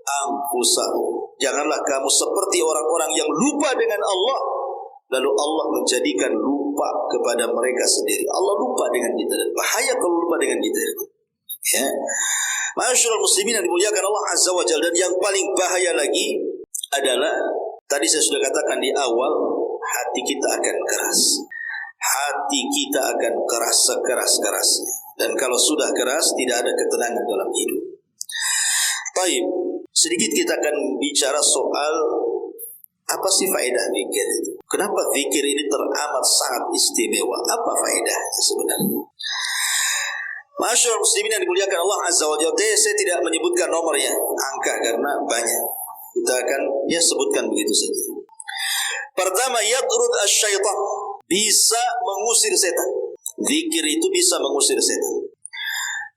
anfusahum. Janganlah kamu seperti orang-orang yang lupa dengan Allah, lalu Allah menjadikan lupa kepada mereka sendiri. Allah lupa dengan kita, dan bahaya kalau lupa dengan kita. Ya. Ma'asyiral muslimin yang dimuliakan Allah Azza wa Jalla, dan yang paling bahaya lagi adalah tadi saya sudah katakan di awal, hati kita akan keras. Hati kita akan keras sekeras-kerasnya. Dan kalau sudah keras, tidak ada ketenangan dalam hidup. Baik, sedikit kita akan bicara soal apa sih faedah zikir itu. Kenapa zikir ini teramat sangat istimewa? Apa faedahnya sebenarnya? Masyaallah muslimin yang dimuliakan Allah Azza wa Jalla, saya tidak menyebutkan nomornya, angka, karena banyak. Kita akan sebutkan begitu saja. Pertama, yatrud asy-syaitan, bisa mengusir setan. Zikir itu bisa mengusir setan.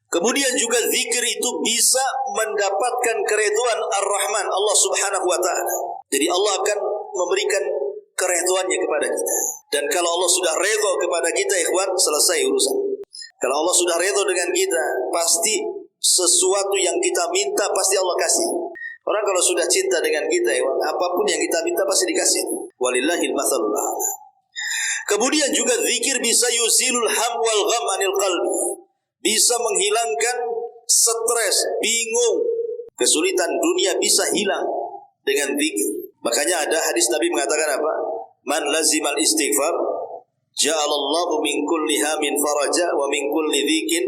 Kemudian juga zikir itu bisa mendapatkan keridhaan Ar-Rahman, Allah Subhanahu wa taala. Jadi Allah akan memberikan keridhaannya kepada kita. Dan kalau Allah sudah redha kepada kita, ikhwan, selesai urusan. Kalau Allah sudah redha dengan kita, pasti sesuatu yang kita minta pasti Allah kasih. Orang kalau sudah cinta dengan kita, ikhwan, apapun yang kita minta pasti dikasih. Walillahil matsalul a'la. Kemudian juga zikir bisa yuzilul ham wal gham anil qalbi. Bisa menghilangkan stres, bingung, kesulitan dunia bisa hilang dengan zikir. Makanya ada hadis Nabi mengatakan apa? Man lazimal istighfar ja'alallahu min kulli hamin faraja wa min kulli dhikin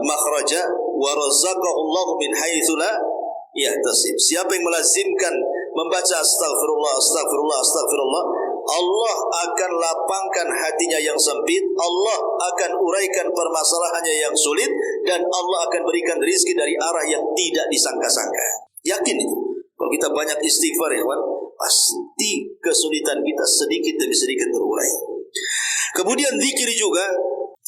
makhraja wa razaqahu Allahu min haitsu la yahtasib. Siapa yang melazimkan membaca astagfirullah, astagfirullah, astagfirullah, Allah akan lapangkan hatinya yang sempit, Allah akan uraikan permasalahannya yang sulit, dan Allah akan berikan rezeki dari arah yang tidak disangka-sangka. Yakin itu. Kalau kita banyak istighfar, ya kan, pasti kesulitan kita sedikit demi sedikit terurai. Kemudian zikir juga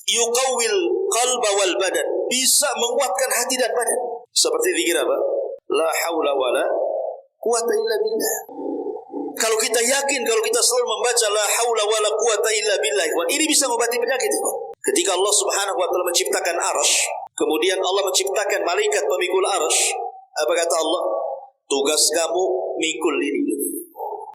yuqawwil qalba wal badan, bisa menguatkan hati dan badan. Seperti zikir apa? La haula wala quwata illa billah. Kalau kita yakin, kalau kita selalu membaca la haula wala quwata illa billah, ini bisa mengobati penyakit. Ketika Allah Subhanahu wa taala menciptakan arsy, kemudian Allah menciptakan malaikat pemikul arsy, apa kata Allah? Tugas kamu mikul ini.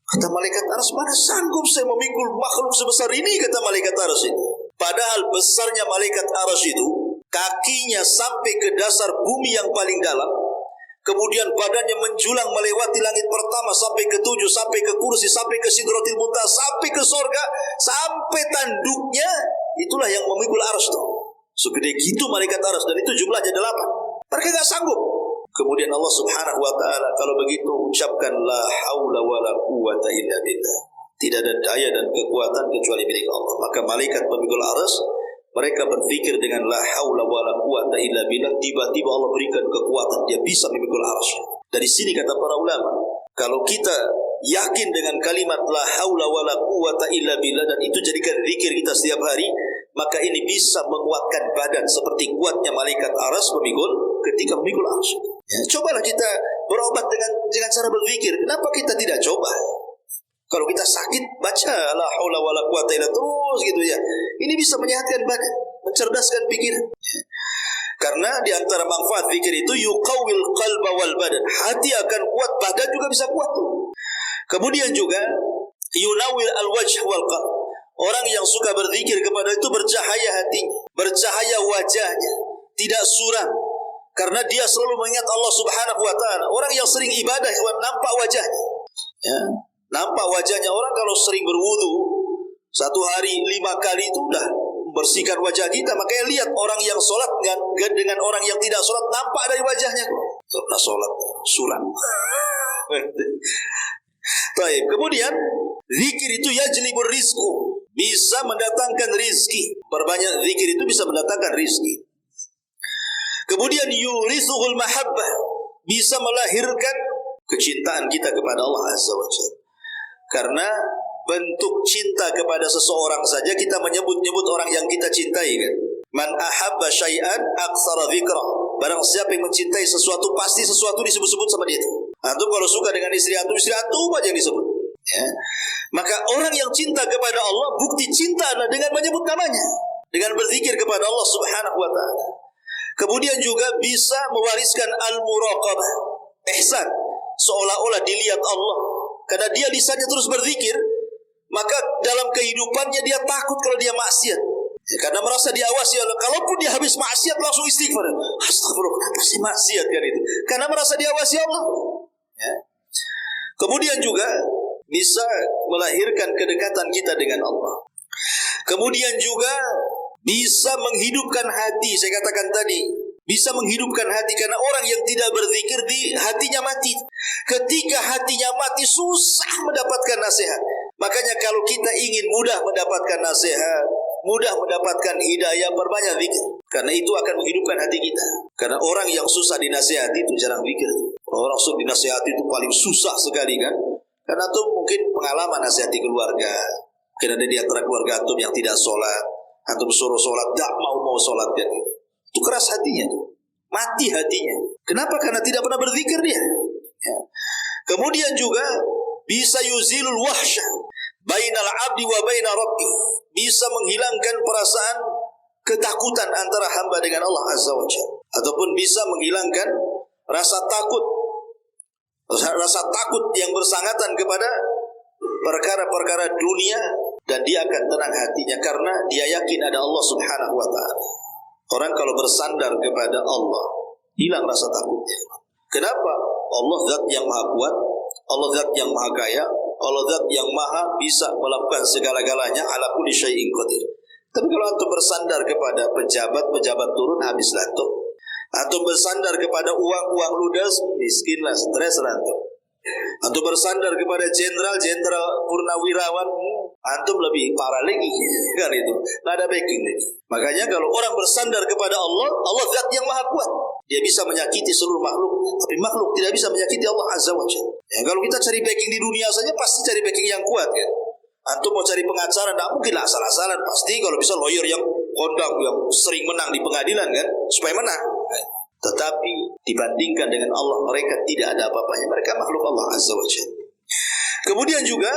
Kata malaikat arsy, mana sanggup saya memikul makhluk sebesar ini, kata malaikat arsy ini. Padahal besarnya malaikat arsy itu, kakinya sampai ke dasar bumi yang paling dalam, kemudian badannya menjulang melewati langit pertama sampai ke 7, sampai ke kursi, sampai ke sidratil muntaha, sampai ke surga, sampai tanduknya, itulah yang memikul arsy itu. Segede gitu malaikat arsy, dan itu jumlahnya 8. Mereka gak sanggup. Kemudian Allah Subhanahu wa taala, kalau begitu ucapkan la haula wala quwata illa billah. Tidak ada daya dan kekuatan kecuali milik Allah. Maka malaikat pemikul arsy, mereka berpikir dengan la haula wala quwata illa billah, tiba-tiba Allah berikan kekuatan, dia bisa memikul arsy. Dari sini kata para ulama, kalau kita yakin dengan kalimat la haula wala quwata illa billah, dan itu jadikan zikir kita setiap hari, maka ini bisa menguatkan badan seperti kuatnya malaikat arsy ketika memikul arsy. Ya, cobalah kita berobat dengan cara berzikir. Kenapa kita tidak coba? Kalau kita sakit, baca la haula wala quwata illa terus gitu ya. Ini bisa menyehatkan badan, mencerdaskan pikiran. Ya. Karena di antara manfaat zikir itu yuqawwil qalba wal badan. Hati akan kuat, badan juga bisa kuat tuh. Kemudian juga yunawwil al-wajh wal qalb. Orang yang suka berzikir kepada itu bercahaya hatinya, bercahaya wajahnya, tidak suram. Karena dia selalu mengingat Allah Subhanahu wa taala. Orang yang sering ibadah, nampak wajahnya. Ya, nampak wajahnya. Orang kalau sering berwudu, Satu hari 5 kali itu udah bersihkan wajah kita. Makanya lihat orang yang sholat dengan orang yang tidak sholat nampak dari wajahnya. Setelah sholat suram. Baik. Kemudian zikir itu yajlibur rizqu, bisa mendatangkan rizki. Perbanyak zikir itu bisa mendatangkan rizki. Kemudian yurithuhul mahabbah, bisa melahirkan kecintaan kita kepada Allah Azza wa Jalla. Karena bentuk cinta kepada seseorang saja kita menyebut-nyebut orang yang kita cintai kan. Man ahabba syai'an aktsara dzikra. Barang siapa yang mencintai sesuatu pasti sesuatu disebut-sebut sama dia. Antum kalau suka dengan istri antum aja yang disebut. Ya. Maka orang yang cinta kepada Allah, bukti cinta adalah dengan menyebut namanya, dengan berzikir kepada Allah Subhanahu wa taala. Kemudian juga bisa mewariskan al-muraqabah, ihsan, seolah-olah dilihat Allah. Karena dia lisannya terus berzikir, maka dalam kehidupannya dia takut kalau dia maksiat. Ya, karena merasa diawasi Allah. Kalaupun dia habis maksiat langsung istighfar. Astagfirullah, kenapa sih maksiat kan itu? Karena merasa diawasi Allah. Ya. Kemudian juga bisa melahirkan kedekatan kita dengan Allah. Kemudian juga bisa menghidupkan hati. Saya katakan tadi, bisa menghidupkan hati, karena orang yang tidak berzikir di hatinya mati. Ketika hatinya mati susah mendapatkan nasihat. Makanya kalau kita ingin mudah mendapatkan nasihat, mudah mendapatkan hidayah, perbanyak zikir. Karena itu akan menghidupkan hati kita. Karena orang yang susah dinasihati itu jarang zikir. Orang susah dinasihati itu paling susah sekali kan. Karena itu mungkin pengalaman nasihati keluarga. Mungkin ada di antara keluarga antum yang tidak sholat. Antum suruh sholat, tak mau sholat kan. Itu keras hatinya tuh. Mati hatinya. Kenapa? Karena tidak pernah berzikir dia. Ya. Kemudian juga bisa yuzilul wahsyah bainal abdi wa baina rabbi. Bisa menghilangkan perasaan ketakutan antara hamba dengan Allah Azza wa Jalla. Ataupun bisa menghilangkan rasa takut yang bersangatan kepada perkara-perkara dunia, dan dia akan tenang hatinya karena dia yakin ada Allah Subhanahu wa taala. Orang kalau bersandar kepada Allah, hilang rasa takutnya. Kenapa? Allah zat yang maha kuat, Allah zat yang maha kaya, Allah zat yang maha bisa melakukan segala-galanya, ala kulli syai'in qadir. Tapi kalau antum bersandar kepada pejabat turun, habislah tuh. Antum bersandar kepada uang ludas, miskinlah, stres antum. Antum bersandar kepada jenderal purnawirawan, antum lebih parah lagi kan itu. Nggak ada backing lagi. Makanya kalau orang bersandar kepada Allah, Allah zat yang maha kuat. Dia bisa menyakiti seluruh makhluk, tapi makhluk tidak bisa menyakiti Allah Azza wa Jalla. Ya, kalau kita cari backing di dunia saja pasti cari backing yang kuat kan. Antum mau cari pengacara, tidak mungkin lah asal-asalan. Pasti kalau bisa lawyer yang kondang, yang sering menang di pengadilan kan, supaya menang. Tetapi dibandingkan dengan Allah, mereka tidak ada apa-apanya. Mereka makhluk Allah Azza wa Jalla. Kemudian juga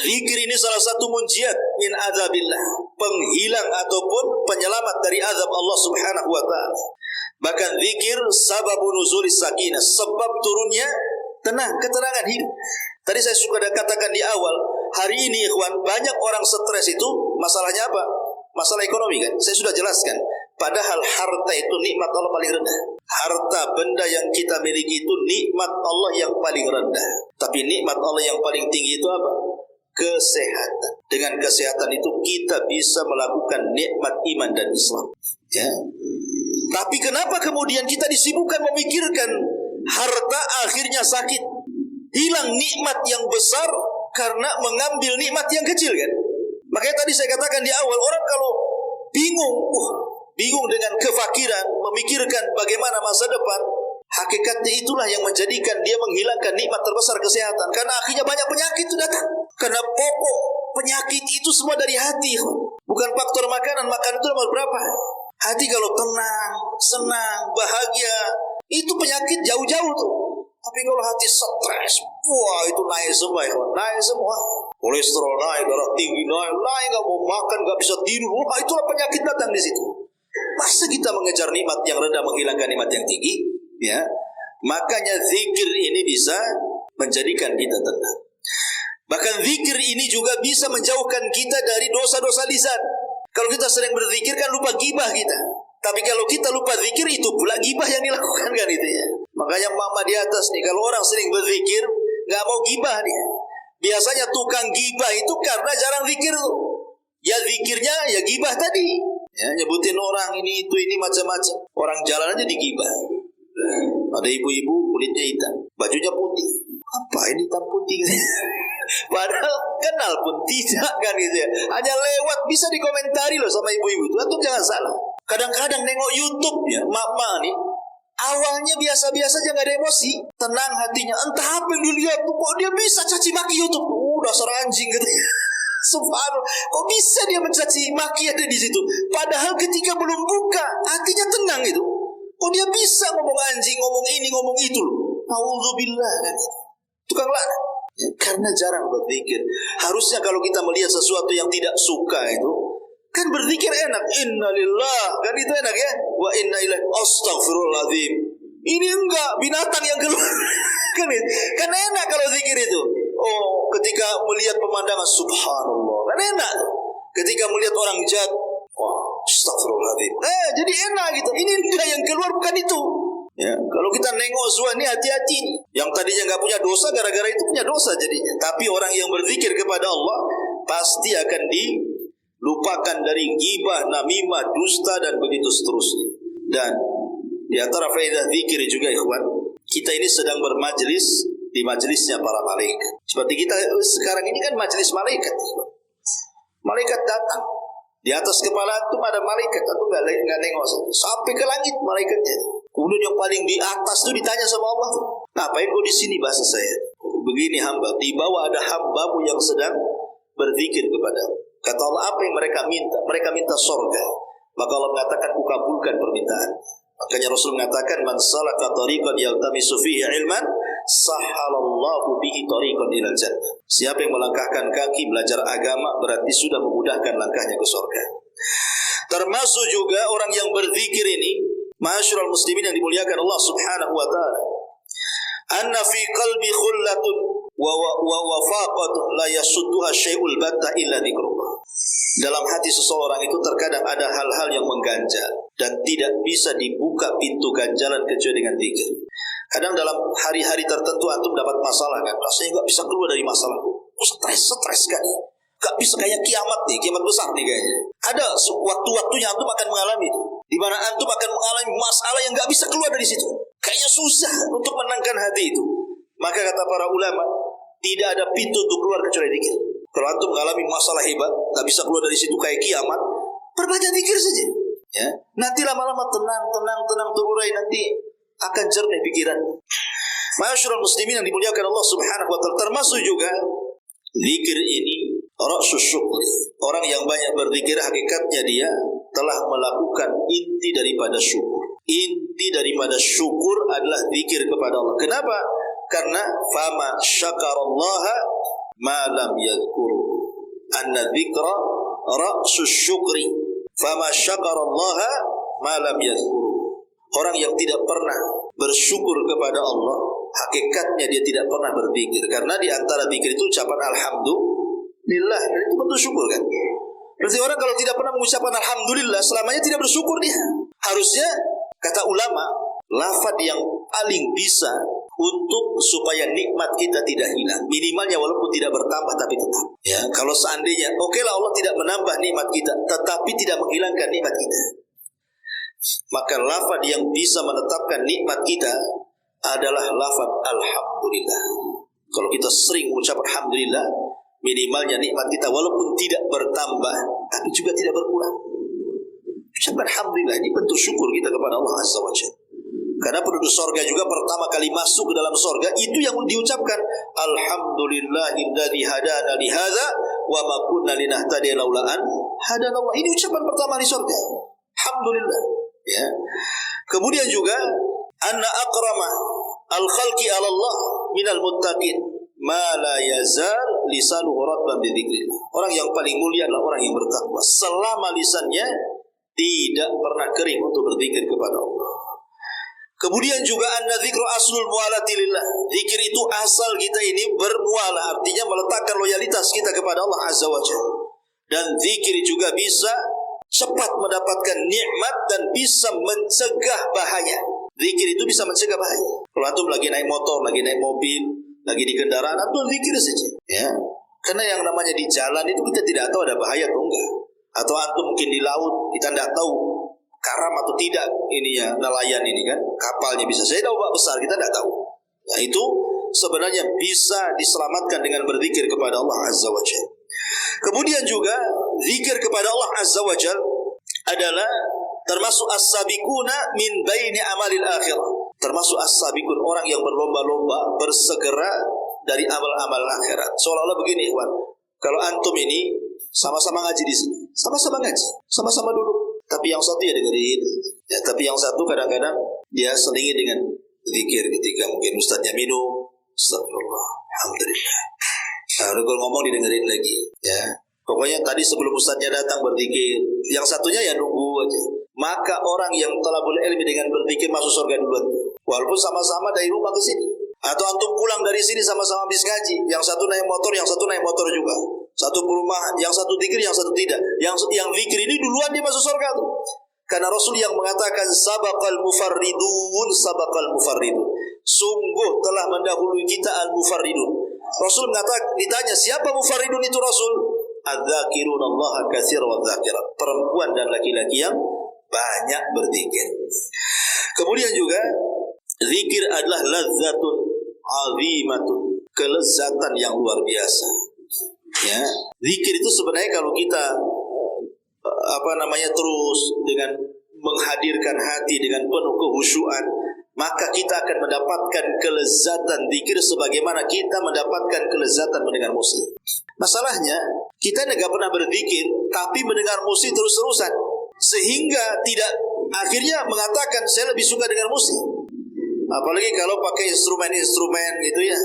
zikir ini salah satu munjiat min azabillah, penghilang ataupun penyelamat dari azab Allah Subhanahu wa taala. Bahkan zikir sababun nuzulis sakinah, sebab turunnya ketenangan hidup. Tadi saya sudah katakan di awal, hari ini ikhwan, banyak orang stres itu masalahnya apa? Masalah ekonomi kan? Saya sudah jelaskan. Padahal harta itu nikmat Allah paling rendah. Harta benda yang kita miliki itu nikmat Allah yang paling rendah. Tapi nikmat Allah yang paling tinggi itu apa? Kesehatan. Dengan kesehatan itu kita bisa melakukan nikmat iman dan Islam. Ya. Tapi kenapa kemudian kita disibukkan memikirkan harta akhirnya sakit? Hilang nikmat yang besar karena mengambil nikmat yang kecil kan? Makanya tadi saya katakan di awal, orang kalau bingung dengan kefakiran, memikirkan bagaimana masa depan, hakikatnya itulah yang menjadikan dia menghilangkan nikmat terbesar kesehatan. Karena akhirnya banyak penyakit itu datang. Karena pokok penyakit itu semua dari hati. Bukan faktor makanan itu nomor berapa. Hati kalau tenang, senang, bahagia, itu penyakit jauh-jauh tuh. Tapi kalau hati stres, wah itu naik semua ya, naik semua. Kolesterol naik, darah tinggi naik, nggak mau makan, nggak bisa tidur. Wah itulah penyakit datang di situ. Masa kita mengejar nikmat yang rendah menghilangkan nikmat yang tinggi? Ya, makanya zikir ini bisa menjadikan kita tenang. Bahkan zikir ini juga bisa menjauhkan kita dari dosa-dosa lisan. Kalau kita sering berzikir kan lupa gibah kita. Tapi kalau kita lupa zikir, itu pula gibah yang dilakukan kan itu ya. Makanya mama di atas nih, kalau orang sering berzikir, nggak mau gibah dia. Biasanya tukang gibah itu karena jarang zikir tuh. Ya zikirnya ya gibah tadi. Ya, nyebutin orang ini itu ini macam-macam. Orang jalan aja digibah. Ada ibu-ibu kulitnya hitam, bajunya putih. Apa ini hitam putih? Padahal kenal pun tidak kan gitu ya. Hanya lewat bisa dikomentari loh sama ibu-ibu itu. Antum jangan salah. Kadang-kadang nengok YouTube ya, mama nih. Awalnya biasa-biasa aja gak ada emosi, tenang hatinya. Entah apa yang dilihat tuh, kok dia bisa caci maki YouTube. Dasar anjing gitu. Subhanallah, kok bisa dia mencaci maki ada di situ? Padahal ketika belum buka, hatinya tenang itu. Kok dia bisa ngomong anjing, ngomong ini, ngomong itu loh. Nauzubillah kan. Tukang laknat. Ya, karena jarang berzikir. Harusnya kalau kita melihat sesuatu yang tidak suka itu, kan berzikir enak. Innalillah, kan itu enak ya. Wa inna ilaihi astaghfirullahaladzim. Ini enggak, binatang yang keluar. Kan enak kalau zikir itu. Oh, ketika melihat pemandangan subhanallah, kan enak. Ketika melihat orang jahat, wah, astagfirullahaladzim. Jadi enak gitu. Ini enggak, yang keluar bukan itu. Ya, kalau kita nengok semua ini hati-hati. Yang tadinya enggak punya dosa, gara-gara itu punya dosa jadinya. Tapi orang yang berzikir kepada Allah pasti akan dilupakan dari ghibah, namimah, dusta dan begitu seterusnya. Dan di antara faedah zikir juga ikhwan, kita ini sedang bermajlis di majlisnya para malaikat. Seperti kita sekarang ini kan majlis malaikat. Malaikat datang. Di atas kepala antum ada malaikat, antum enggak nengok sampai ke langit malaikatnya. Kemudian yang paling di atas itu ditanya sama Allah, ngapain kau di sini bahasa saya? Begini hamba, di bawah ada hambamu yang sedang berzikir kepadamu. Kata Allah, apa yang mereka minta? Mereka minta surga. Maka Allah mengatakan, ku kabulkan permintaan. Makanya Rasul mengatakan, man salaka tariqan yaltamisu fihi ilman, sahhalallahu bihi tariqan ilal jannah. Siapa yang melangkahkan kaki belajar agama berarti sudah memudahkan langkahnya ke surga. Termasuk juga orang yang berzikir ini, ma'asyiral muslimin yang dimuliakan Allah Subhanahu wa taala. Anna fi qalbi khullatun wa wafaqatun la yasudduha syai'ul batta illa dzikrullah. Dalam hati seseorang itu terkadang ada hal-hal yang mengganjal dan tidak bisa dibuka pintu ganjalan kecuali dengan zikir. Kadang dalam hari-hari tertentu antum dapat masalah kan, rasanya nggak bisa keluar dari masalahku. Stres kali. Gak bisa kayak kiamat nih, kiamat besar nih kayaknya. Ada waktu-waktunya antum akan mengalami itu, di mana antum akan mengalami masalah yang gak bisa keluar dari situ. Kayaknya susah untuk menenangkan hati itu. Maka kata para ulama, tidak ada pintu untuk keluar kecuali zikir. Kalau antum mengalami masalah hebat, gak bisa keluar dari situ kayak kiamat, perbanyak zikir saja. Ya, nanti lama-lama tenang terurai, nanti akan jernih pikiran. Ma'asyiral muslimin yang dimuliakan Allah Subhanahu wa taala, termasuk juga zikir ini ra'sus syukri. Orang yang banyak berzikir hakikatnya dia telah melakukan inti daripada syukur. Inti daripada syukur adalah zikir kepada Allah. Kenapa? Karena fama syakarallaha ma lam yadhkuru. Anna dzikra ra'sus syukri. Fama syakarallaha ma lam yadhkuru. Orang yang tidak pernah bersyukur kepada Allah, hakikatnya dia tidak pernah berzikir. Karena di antara zikir itu ucapan alhamdulillah, dan itu bentuk syukur kan. Berarti orang kalau tidak pernah mengucapkan alhamdulillah, selamanya tidak bersyukur dia. Harusnya kata ulama, lafaz yang paling bisa untuk supaya nikmat kita tidak hilang, minimalnya walaupun tidak bertambah tapi tetap. Ya, kalau seandainya okelah Allah tidak menambah nikmat kita, tetapi tidak menghilangkan nikmat kita, maka lafaz yang bisa menetapkan nikmat kita adalah lafaz alhamdulillah. Kalau kita sering mengucap alhamdulillah, minimalnya nikmat kita walaupun tidak bertambah tapi juga tidak berkurang. Ucapkan alhamdulillah, ini bentuk syukur kita kepada Allah Azza wa Jalla. Karena penduduk surga juga pertama kali masuk ke dalam surga itu yang diucapkan alhamdulillahilladzi hadana li hadza wa ma kunna linahtadiya laula an hadanallah. Ini ucapan pertama di surga. Alhamdulillah, ya. Kemudian juga anna akrama al-khalqi 'ala Allah minal muttaqin ma la yazal lisanuhu ratban bi dzikrillah. Orang yang paling mulia adalah orang yang bertakwa selama lisannya tidak pernah kering untuk berzikir kepada Allah. Kemudian juga anna dzikru aslul mualati lillah. Zikir itu asal kita ini bermualah, artinya meletakkan loyalitas kita kepada Allah Azza wa Jalla. Dan zikir juga bisa cepat mendapatkan nikmat dan bisa mencegah bahaya. Zikir itu bisa mencegah bahaya. Kalau antum lagi naik motor, lagi naik mobil, lagi di kendaraan, antum zikir saja, ya. Karena yang namanya di jalan itu kita tidak tahu ada bahaya atau enggak. Atau antum mungkin di laut, kita tidak tahu karam atau tidak ininya nelayan ini kan, kapalnya bisa saja ombak besar, kita tidak tahu. Nah itu sebenarnya bisa diselamatkan dengan berzikir kepada Allah Azza wa Jalla. Kemudian juga zikir kepada Allah Azza wa Jalla adalah termasuk as-sabiquna min baini amalil akhirah. Termasuk as-sabiqun, orang yang berlomba-lomba bersegera dari amal-amal akhirat. Seolah-olah begini, ikhwan. Kalau antum ini sama-sama ngaji di sini, sama-sama ngaji, sama-sama duduk. Tapi yang satu ya dengerin, ya, tapi yang satu kadang-kadang dia selingi dengan zikir ketika mungkin ustadznya minum, astagfirullah, alhamdulillah. Nah, kalau ngomong didengerin lagi, ya. Pokoknya tadi sebelum ustadznya datang berzikir, yang satunya ya nunggu aja. Maka orang yang talabul ilmi dengan berzikir masuk surga duluan, walaupun sama-sama dari rumah ke sini. Atau antum pulang dari sini sama-sama habis ngaji, yang satu naik motor, yang satu naik motor juga. Satu perumahan, yang satu zikir, yang satu tidak. Yang zikir ini duluan dia masuk surga tuh. Karena Rasul yang mengatakan sabaqal mufarridun, sabaqal mufarridun. Sungguh telah mendahului kita al-mufarridun. Rasul mengatakan, ditanya siapa mufarridun itu Rasul? Adzakirun Allah katsir wa dzakirat. Perempuan dan laki-laki yang banyak berzikir. Kemudian juga zikir adalah lazzatun azimatun, kelezatan yang luar biasa. Ya, zikir itu sebenarnya kalau kita terus dengan menghadirkan hati dengan penuh kehusyuan, maka kita akan mendapatkan kelezatan zikir sebagaimana kita mendapatkan kelezatan mendengar musik. Masalahnya kita tidak pernah berzikir tapi mendengar musik terus-terusan, sehingga tidak akhirnya mengatakan saya lebih suka dengar musik. Apalagi kalau pakai instrumen-instrumen gitu ya,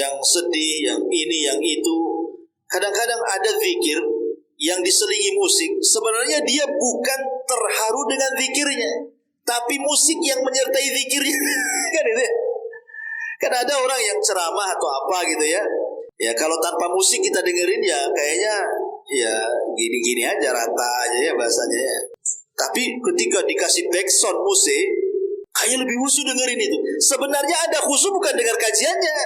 yang sedih, yang ini, yang itu. Kadang-kadang ada zikir yang diselingi musik, sebenarnya dia bukan terharu dengan zikirnya, tapi musik yang menyertai zikirnya. Kan itu ya? Kan ada orang yang ceramah atau apa gitu ya. Ya kalau tanpa musik kita dengerin ya kayaknya ya gini-gini aja, rata aja ya bahasanya ya. Tapi ketika dikasih backsound musik, kayak lebih khusyuk dengerin itu. Sebenarnya ada khusyuk bukan dengar kajiannya,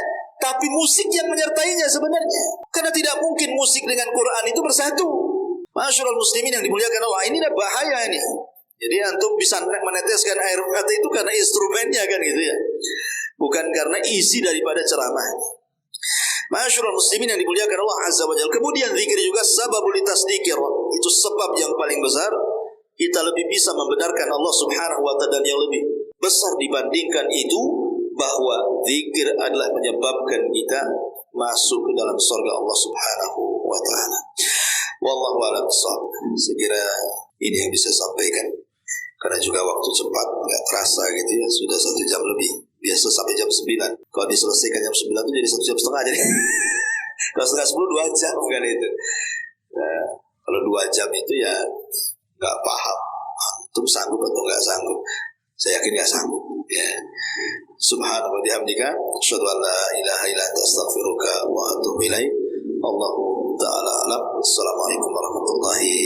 tapi musik yang menyertainya sebenarnya. Karena tidak mungkin musik dengan Quran itu bersatu. Masyaallah muslimin yang dimuliakan Allah, ini dah bahaya ini. Jadi antum bisa meneteskan air mata itu karena instrumennya kan gitu ya. Bukan karena isi daripada ceramah. Masyaallah muslimin yang dimuliakan Allah Azza wa Jalla. Kemudian zikir juga sababul tasdikir. Itu sebab yang paling besar kita lebih bisa membenarkan Allah Subhanahu wa taala, dan yang lebih besar dibandingkan itu bahwa zikir adalah menyebabkan kita masuk ke dalam surga Allah Subhanahu wa taala. Wallahu a'lam bishawab. Sekira ini yang bisa sampaikan. Karena juga waktu cepat, enggak terasa gitu ya, sudah 1 jam lebih. Biasa sampai jam 9. Kalau diselesaikan jam 9 itu jadi 1 jam setengah jadi. Kalau setengah 10 2 jam kan itu. Nah, kalau 2 jam itu ya enggak paham antum sanggup atau enggak sanggup. Saya yakin enggak sanggup ya. Subhanallah wa bihamdika asyhadu an la ilaha illa anta astaghfiruka wa atubu ilaik. Allahu ta'ala alam. Assalamualaikum warahmatullahi